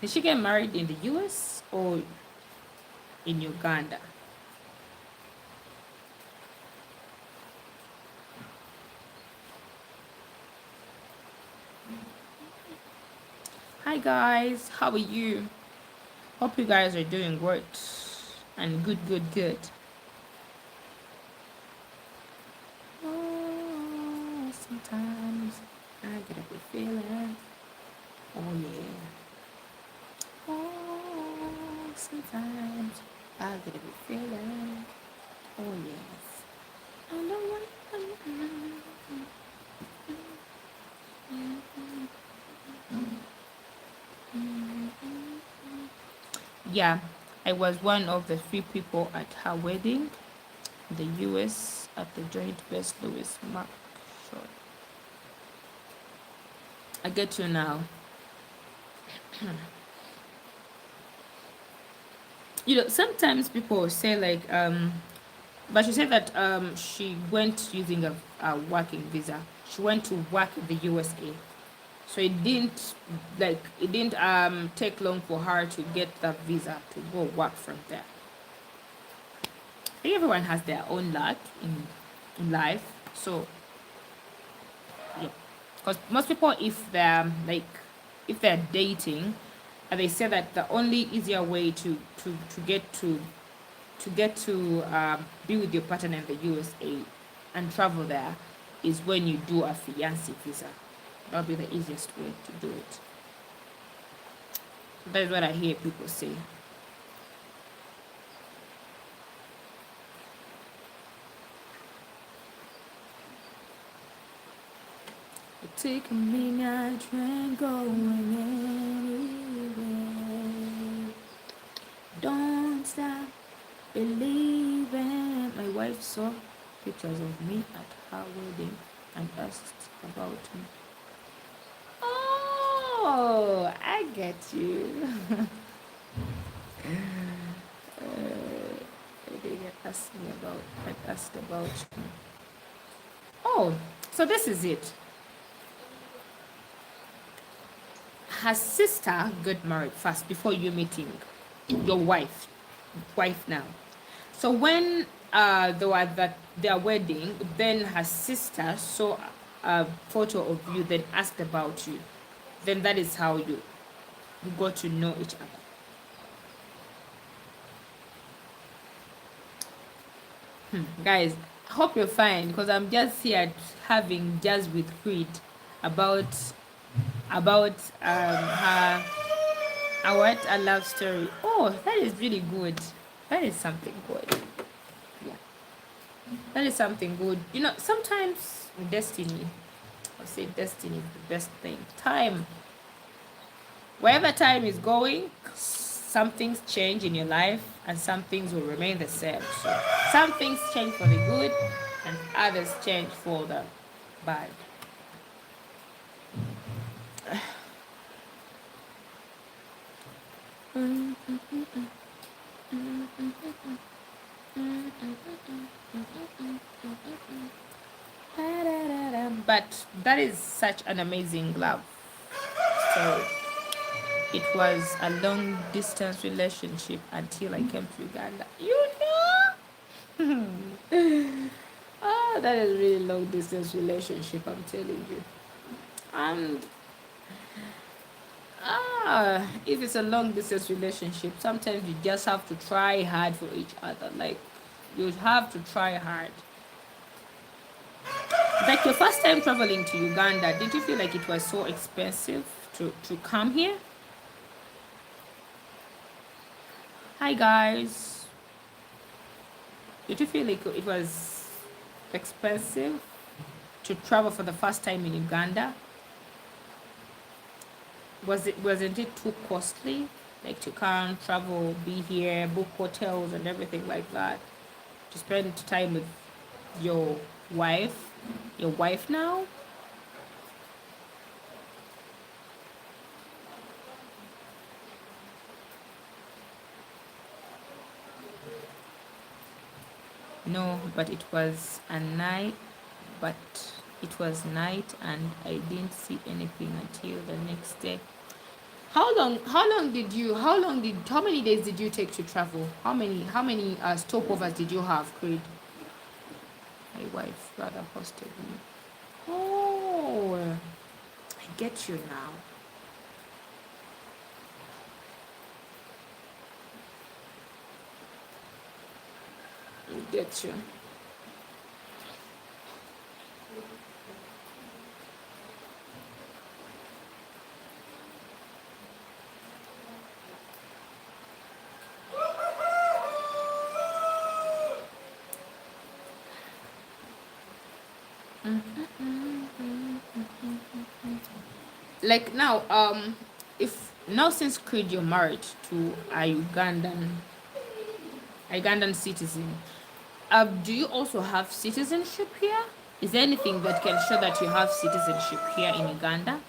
Speaker 1: Did she get married in the US or in Uganda? Hi guys, how are you? Hope you guys are doing great and good. Oh, sometimes I get a good feeling. Oh yeah. sometimes I get a bit feeling. Oh yes. I know what yeah, I was one of the three people at her wedding in the US at the Joint Best Louis Mark show. I get you now. You know, sometimes people say like but she said that she went using a working visa. She went to work in the USA. So it didn't take long for her to get that visa to go work from there. I think everyone has their own luck in life. So yeah. Because most people if they're dating, they say that the only easier way to get to be with your partner in the USA and travel there is when you do a fiancé visa. That'll be the easiest way to do it. That is what I hear people say. Take a midnight train going anywhere. Don't stop believing. My wife saw pictures of me at her wedding and asked about me. Oh, I get you. They asked me about. I asked about me. Oh, so this is it. Her sister got married first before you meeting your wife now. So when they were at their wedding, then her sister saw a photo of you, then asked about you. Then that is how you got to know each other. Guys, I hope you're fine because I'm just here having Jazz with Creed about her what a love story. Oh, that is really good. That is something good. Yeah, that is something good. You know, sometimes destiny, I'll say destiny is the best thing. Time, wherever time is going, some things change in your life and some things will remain the same. So some things change for the good and others change for the bad. But that is such an amazing love. So it was a long distance relationship until I came to Uganda. You know? Oh, that is really long distance relationship, I'm telling you. And if it's a long distance relationship, sometimes you just have to try hard for each other. Like you have to try hard. Like your first time traveling to Uganda, did you feel like it was so expensive to come here? Hi guys. Did you feel like it was expensive to travel for the first time in Uganda? Wasn't it too costly? Like to come, travel, be here, book hotels and everything like that. To spend time with your wife. Your wife now? No, but it was a night, but it was night and I didn't see anything until the next day. How many days did you take to travel? How many stopovers did you have, Creed? My wife rather hosted me. Oh, I get you now. I get you. Like now, if now since Creed you're married to a Ugandan citizen, do you also have citizenship here? Is there anything that can show that you have citizenship here in Uganda?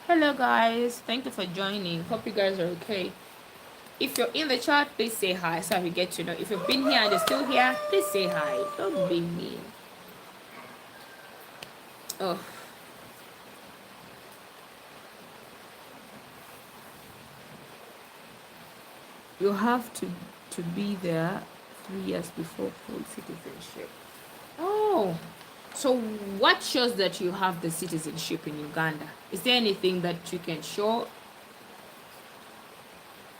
Speaker 1: Hello guys, thank you for joining. Hope you guys are okay. If you're in the chat, please say hi so we get to know. If you've been here and you're still here, please say hi. Don't be mean. Oh, you have to be there 3 years before full citizenship. Oh, so what shows that you have the citizenship in Uganda? Is there anything that you can show?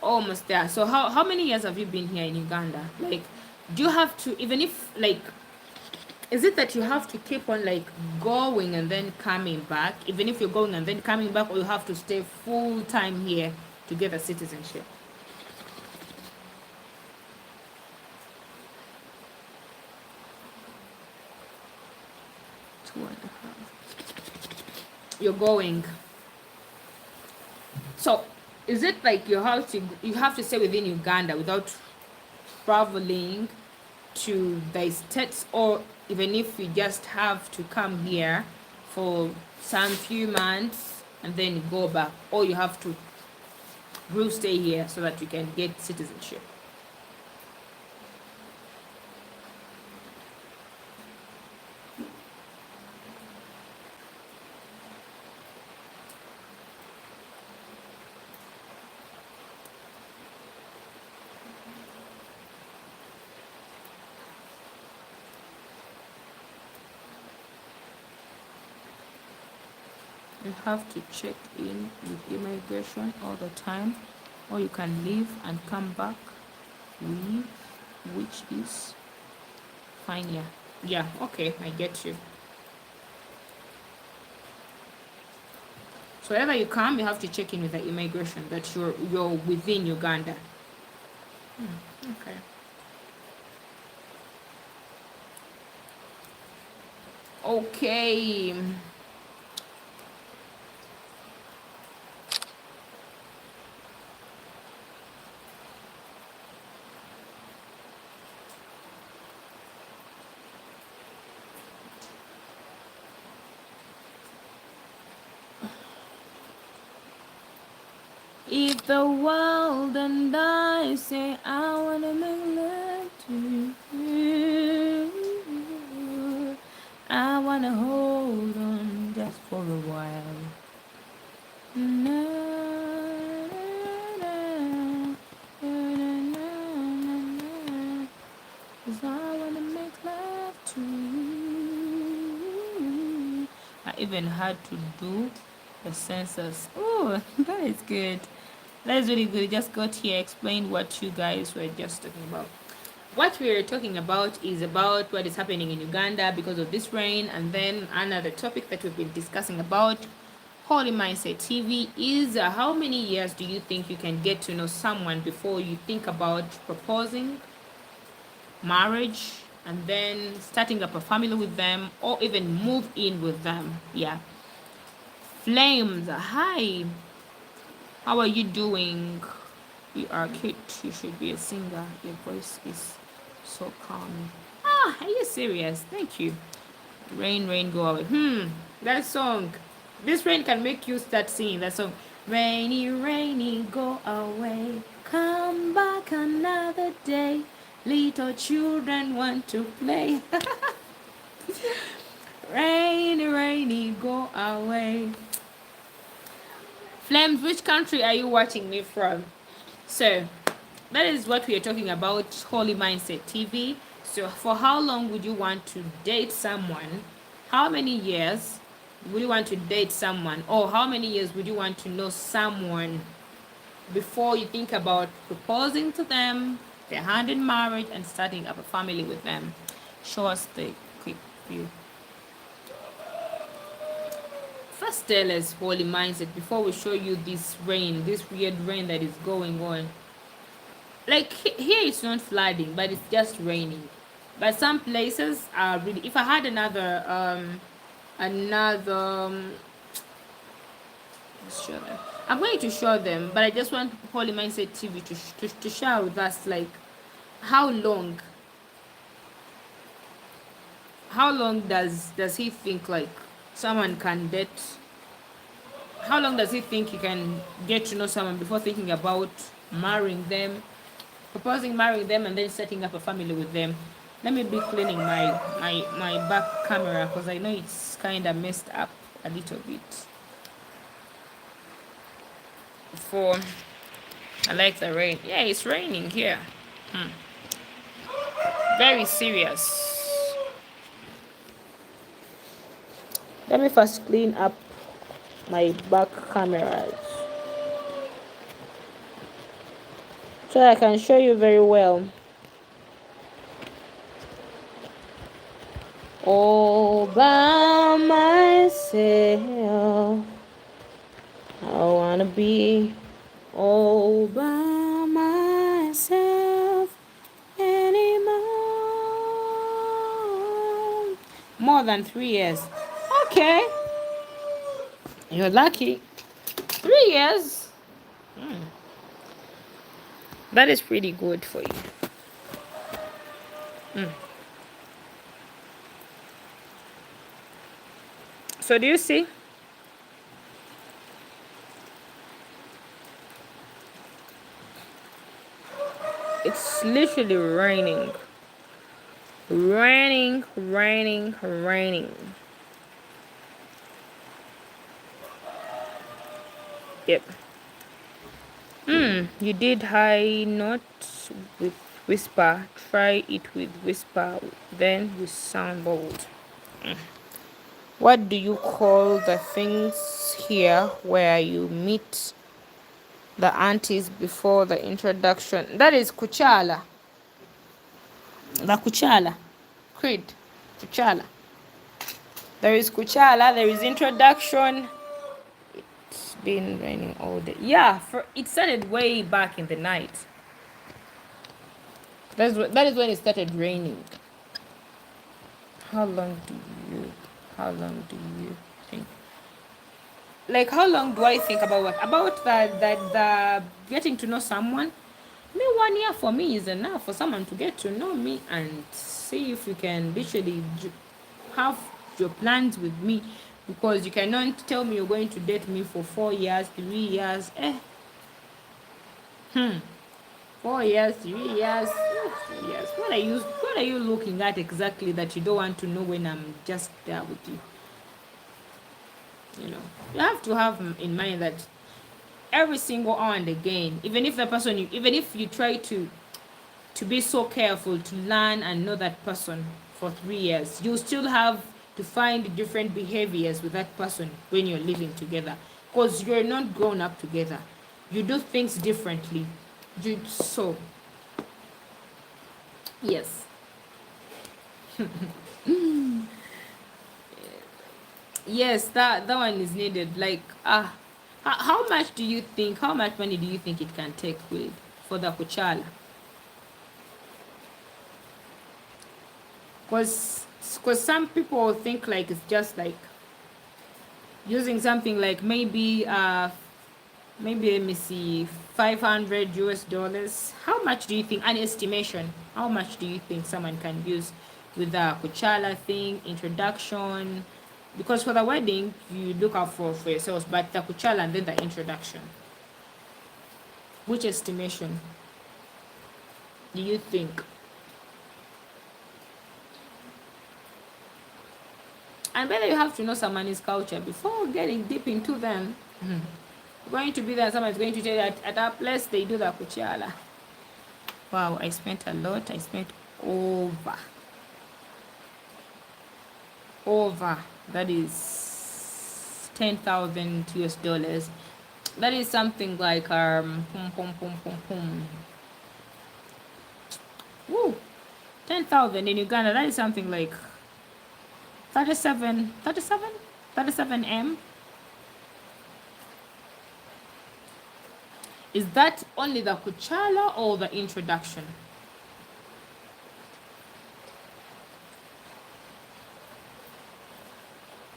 Speaker 1: Almost there. So how many years have you been here in Uganda? Like, do you have to, even if like, is it that you have to keep on like going and then coming back, even if you're going and then coming back, or you have to stay full time here to get a citizenship? 2.5. You're going. So is it like you have to stay within Uganda without traveling to the states, or even if you just have to come here for some few months and then go back, or you have to stay here so that you can get citizenship? You have to check in with immigration all the time, or you can leave and come back. Leave, which is fine. Yeah, okay, I get you. So whenever you come, you have to check in with the immigration that you're within Uganda. Okay. Okay. If the world and I say I wanna make love to you, I wanna hold on just for a while. Na, na, na, na, na, na, 'cause I wanna make love to you. I even had to do the census. Oh, that is good. That is really good. Just got here, explain what you guys were just talking about. What we are talking about is about what is happening in Uganda because of this rain, and then another topic that we've been discussing about Holy Mindset TV is how many years do you think you can get to know someone before you think about proposing, marriage, and then starting up a family with them, or even move in with them? Yeah. Flames, hi. How are you doing? You are cute. You should be a singer. Your voice is so calming. Ah, are you serious? Thank you. Rain, rain, go away. That song. This rain can make you start singing that song. Rainy, rainy, go away. Come back another day. Little children want to play. Rainy, rainy, go away. Flames, which country are you watching me from? So that is what we are talking about, Holy Mindset TV. So for how long would you want to date someone? How many years would you want to date someone? Or how many years would you want to know someone before you think about proposing to them, their hand in marriage, and starting up a family with them? show us the quick view. First tell us holy mindset before we show you this rain, this weird rain that is going on. Like here it's not flooding, but it's just raining. But some places are really, if I had another let's show them. I'm going to show them, but I just want Holy Mindset TV to share with us, like, how long does he think like someone can date? How long does he think he can get to know someone before thinking about marrying them, proposing marrying them, and then setting up a family with them? Let me be cleaning my back camera because I know it's kind of messed up a little bit. For I like the rain. Yeah, it's raining here. Very serious. Let me first clean up my back cameras so I can show you very well. All by myself, I wanna be all by myself anymore. More than 3 years. Okay. You're lucky. 3 years. That is pretty good for you. So do you see? It's literally raining. Raining. Yep. You did high note with whisper. Try it with whisper, then with sound bold. What do you call the things here where you meet the aunties before the introduction? That is Kuchala. The Kuchala. Creed. Kuchala. There is Kuchala, there is introduction. It's been raining all day. Yeah, it started way back in the night. That is when it started raining. How long do you think? Like, how long do I think about what? About the getting to know someone? Me, 1 year for me is enough for someone to get to know me and see if you can literally have your plans with me, because you cannot tell me you're going to date me for 4 years, 3 years. 4 years, 3 years, 3 years. What are you looking at exactly that you don't want to know when I'm just there with you? You know, you have to have in mind that every single hour and again, even if you try to be so careful to learn and know that person for 3 years, you still have to find different behaviors with that person when you're living together, because you're not grown up together. You do things differently. So yes. Yes, that one is needed. Like, how much money do you think it can take for the Kuchala? Because some people think like it's just like using something like maybe let me see, $500. How much do you think, an estimation, how much do you think someone can use with the Kuchala thing, introduction? Because for the wedding you look out for yourselves, but the Kuchala and then the introduction, which estimation do you think? And whether you have to know someone's culture before getting deep into them. Going to be there, someone's going to tell you that at our place they do the Kuchala. Wow, I spent a lot. I spent over. That is 10,000 US dollars. That is something like Woo. 10,000 in Uganda, that is something like 37 M. Is that only the Kuchala or the introduction?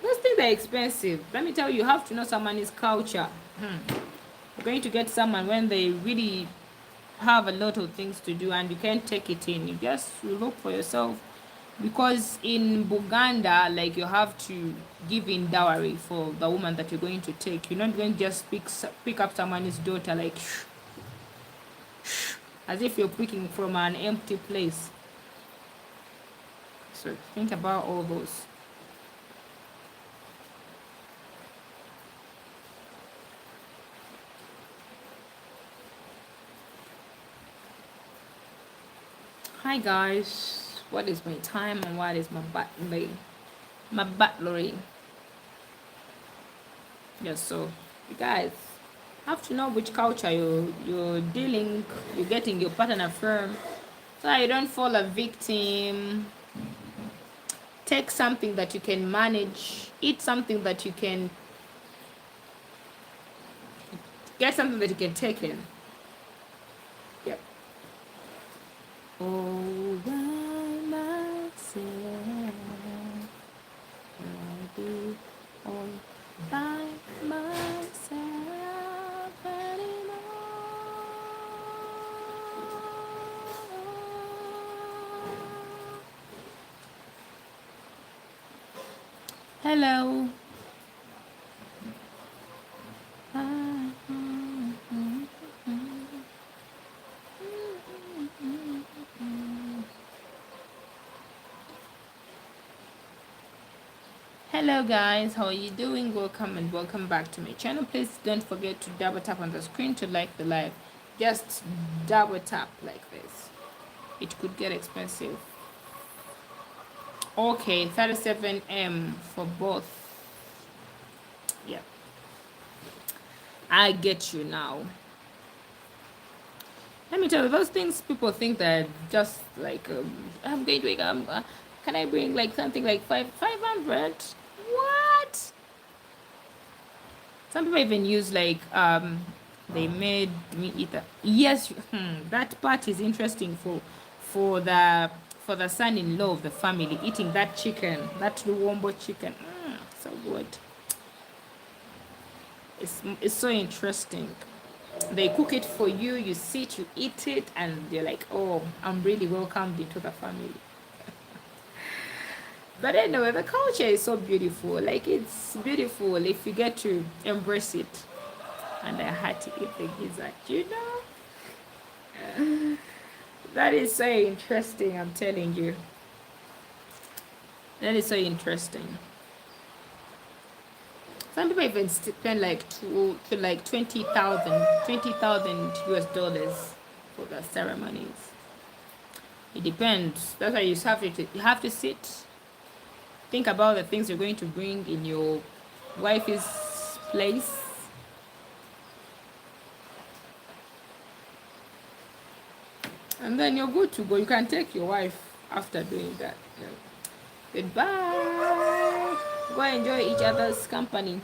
Speaker 1: Those things are expensive. Let me tell you, you have to know someone's culture. You're going to get someone when they really have a lot of things to do and you can't take it in. You just look for yourself. Because in Buganda, like, you have to give in dowry for the woman that you're going to take. You're not going to just pick up someone's daughter like as if you're picking from an empty place. So think about all those. Hi guys, what is my time and what is my battlery? Yes, so you guys have to know which culture you're getting your partner from, so you don't fall a victim. Take something that you can manage, eat something that you can get, something that you can take in. Yep. All by myself, I'll be all by myself anymore. Hello. Hello guys, how are you doing? Welcome and welcome back to my channel. Please don't forget to double tap on the screen to like the live. Just double tap like this. It could get expensive. Okay, 37M for both. Yeah, I get you now. Let me tell you, those things people think that just like I'm going to can I bring like something like 500? What? Some people even use like they made me eat that. Yes, that part is interesting for the son-in-law of the family eating that chicken, that Luwombo chicken. So good. It's so interesting. They cook it for you, you sit, you eat it, and you're like, oh, I'm really welcomed into the family. But anyway, the culture is so beautiful. Like, it's beautiful if you get to embrace it. And I had to eat the gizzard, you know? That is so interesting, I'm telling you. That is so interesting. Some people even spend like like 20,000 US dollars for the ceremonies. It depends. That's why you have to sit, think about the things you're going to bring in your wife's place. And then you're good to go. You can take your wife after doing that. Yeah. Goodbye. Go enjoy each other's company.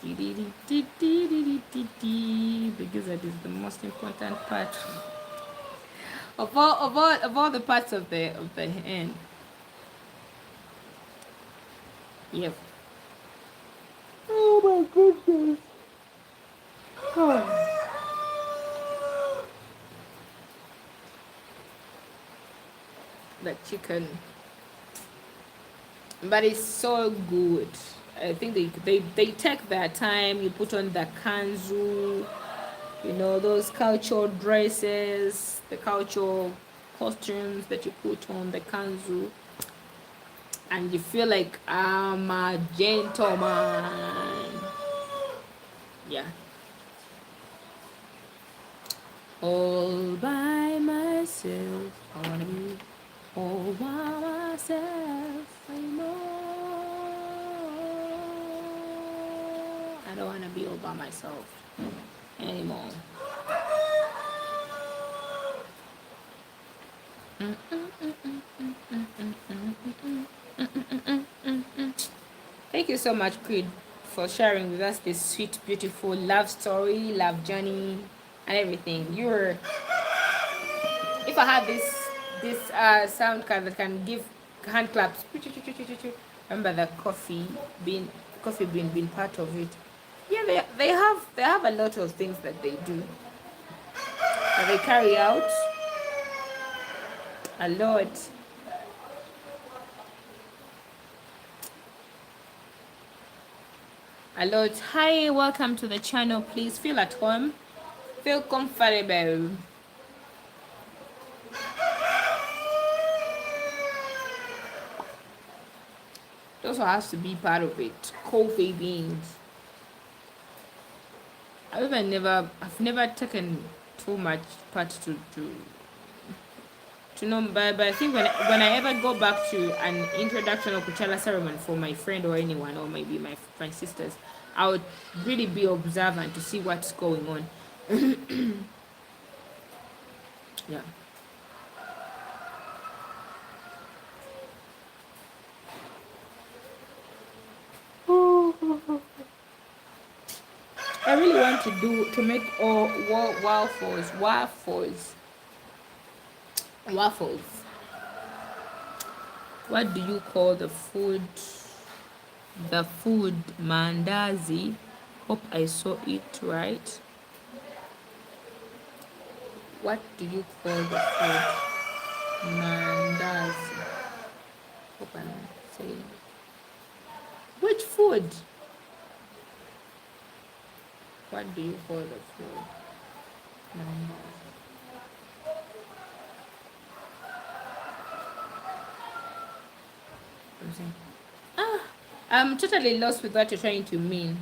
Speaker 1: The gizzard is the most important part of all the parts of the hand. Yep. Oh my goodness. Oh. The chicken, but it's so good. I think they take their time. You put on the kanzu, you know, those cultural dresses, the cultural costumes that you put on the kanzu, and you feel like I'm a gentleman. Yeah. All by myself, I wanna be all by myself. I don't wanna be all by myself anymore. Thank you so much, Creed, for sharing with us this sweet, beautiful love story, love journey, and everything. You're, if I had this sound card that can give hand claps, remember the coffee being part of it. Yeah, they have a lot of things that they do, that they carry out a lot. A lot. Hi, welcome to the channel. Please feel at home, feel comfortable. It also has to be part of it. Coffee beans. I've never taken too much part to know, but I think when I ever go back to an introduction or Kuchala ceremony for my friend or anyone, or maybe my sisters, I would really be observant to see what's going on. Yeah. I really want to make all waffles. What do you call the food? The food mandazi. Hope I saw it right. What do you call the food mandazi? Hope I'm saying. Which food? What do you call the food mandazi? I'm saying. I'm totally lost with what you're trying to mean.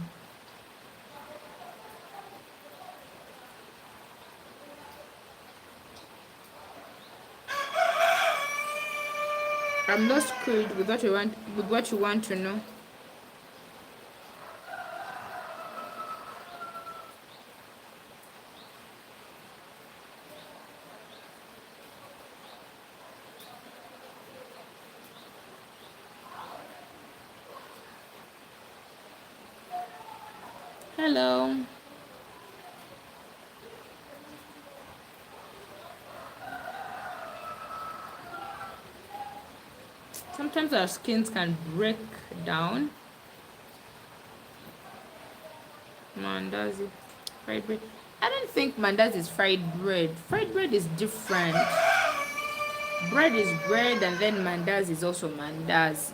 Speaker 1: I'm lost, Creed, with what you want to know. Hello. Sometimes our skins can break down. Mandazi, fried bread. I don't think mandazi is fried bread. Fried bread is different. Bread is bread, and then mandazi is also mandazi.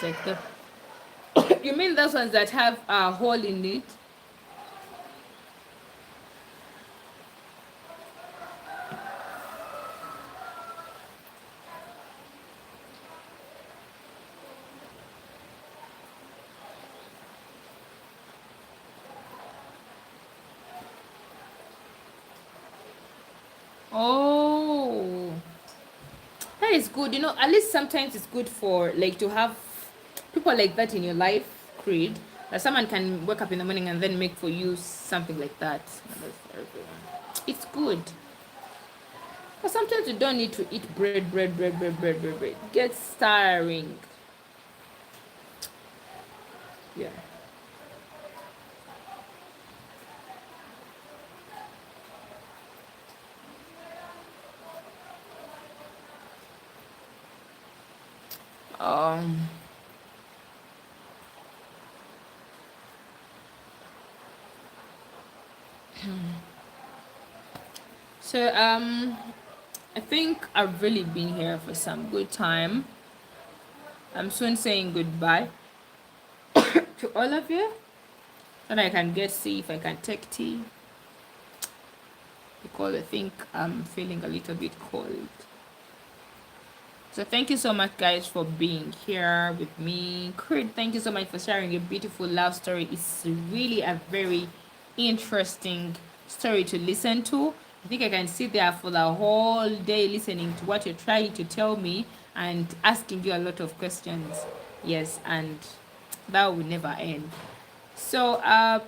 Speaker 1: It's like the you mean those ones that have a hole in it? Oh, that is good. You know, at least sometimes it's good for like to have people like that in your life, Creed. That someone can wake up in the morning and then make for you something like that. It's good. But sometimes you don't need to eat bread. It gets tiring. Yeah. Um. So I think I've really been here for some good time. I'm soon saying goodbye to all of you. Then I can see if I can take tea, because I think I'm feeling a little bit cold. So thank you so much, guys, for being here with me. Creed, thank you so much for sharing your beautiful love story. It's really a very interesting story to listen to. I think I can sit there for the whole day listening to what you're trying to tell me and asking you a lot of questions. Yes, and that will never end. So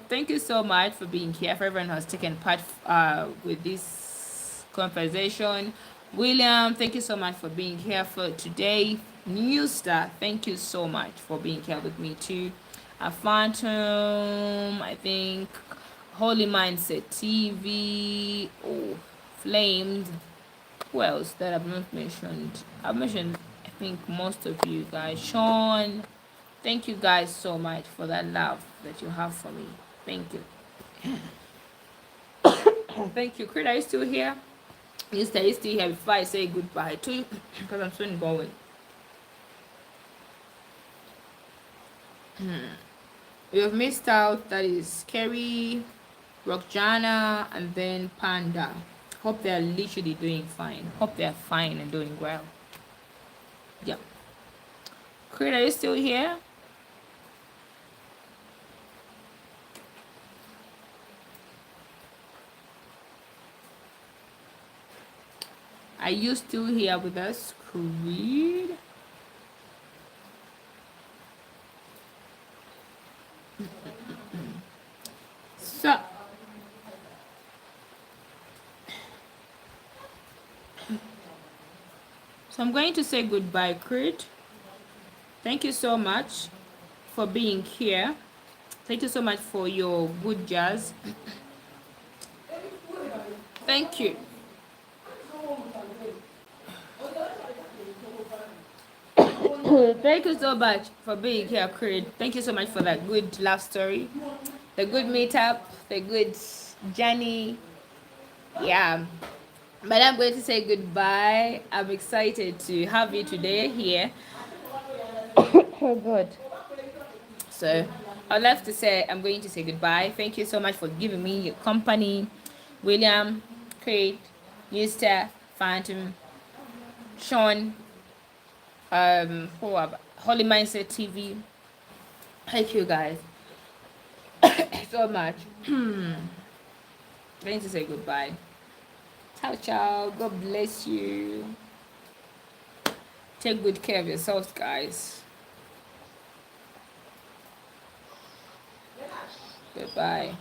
Speaker 1: thank you so much for being here, for everyone who has taken part with this conversation. William, thank you so much for being here for today. New Star, thank you so much for being here with me too. Phantom, I think, Holy Mindset TV, oh, Flames. Who else that I've not mentioned? I've mentioned, I think, most of you guys. Sean, thank you guys so much for that love that you have for me. Thank you. Thank you. Creed, are you still here? Yes, are you still here before I say goodbye to you? Because I'm soon going. You've missed out. That is Kerry, Rockjana, and then Panda. Hope they're literally doing fine. Hope they're fine and doing well. Yeah. Creed, are you still here? Are you still here with us, Creed? So, I'm going to say goodbye, Creed. Thank you so much for being here. Thank you so much for your good jazz. Thank you. Thank you so much for being here, Creed. Thank you so much for that good love story, the good meetup, the good journey. Yeah. But I'm going to say goodbye. I'm excited to have you today here. Oh, God. So I'd love to say I'm going to say goodbye. Thank you so much for giving me your company. William, Creed, Eusta, Phantom, Sean, Holy Mindset TV. Thank you guys so much. Going to say goodbye. Ciao, ciao. God bless you. Take good care of yourselves, guys. Goodbye.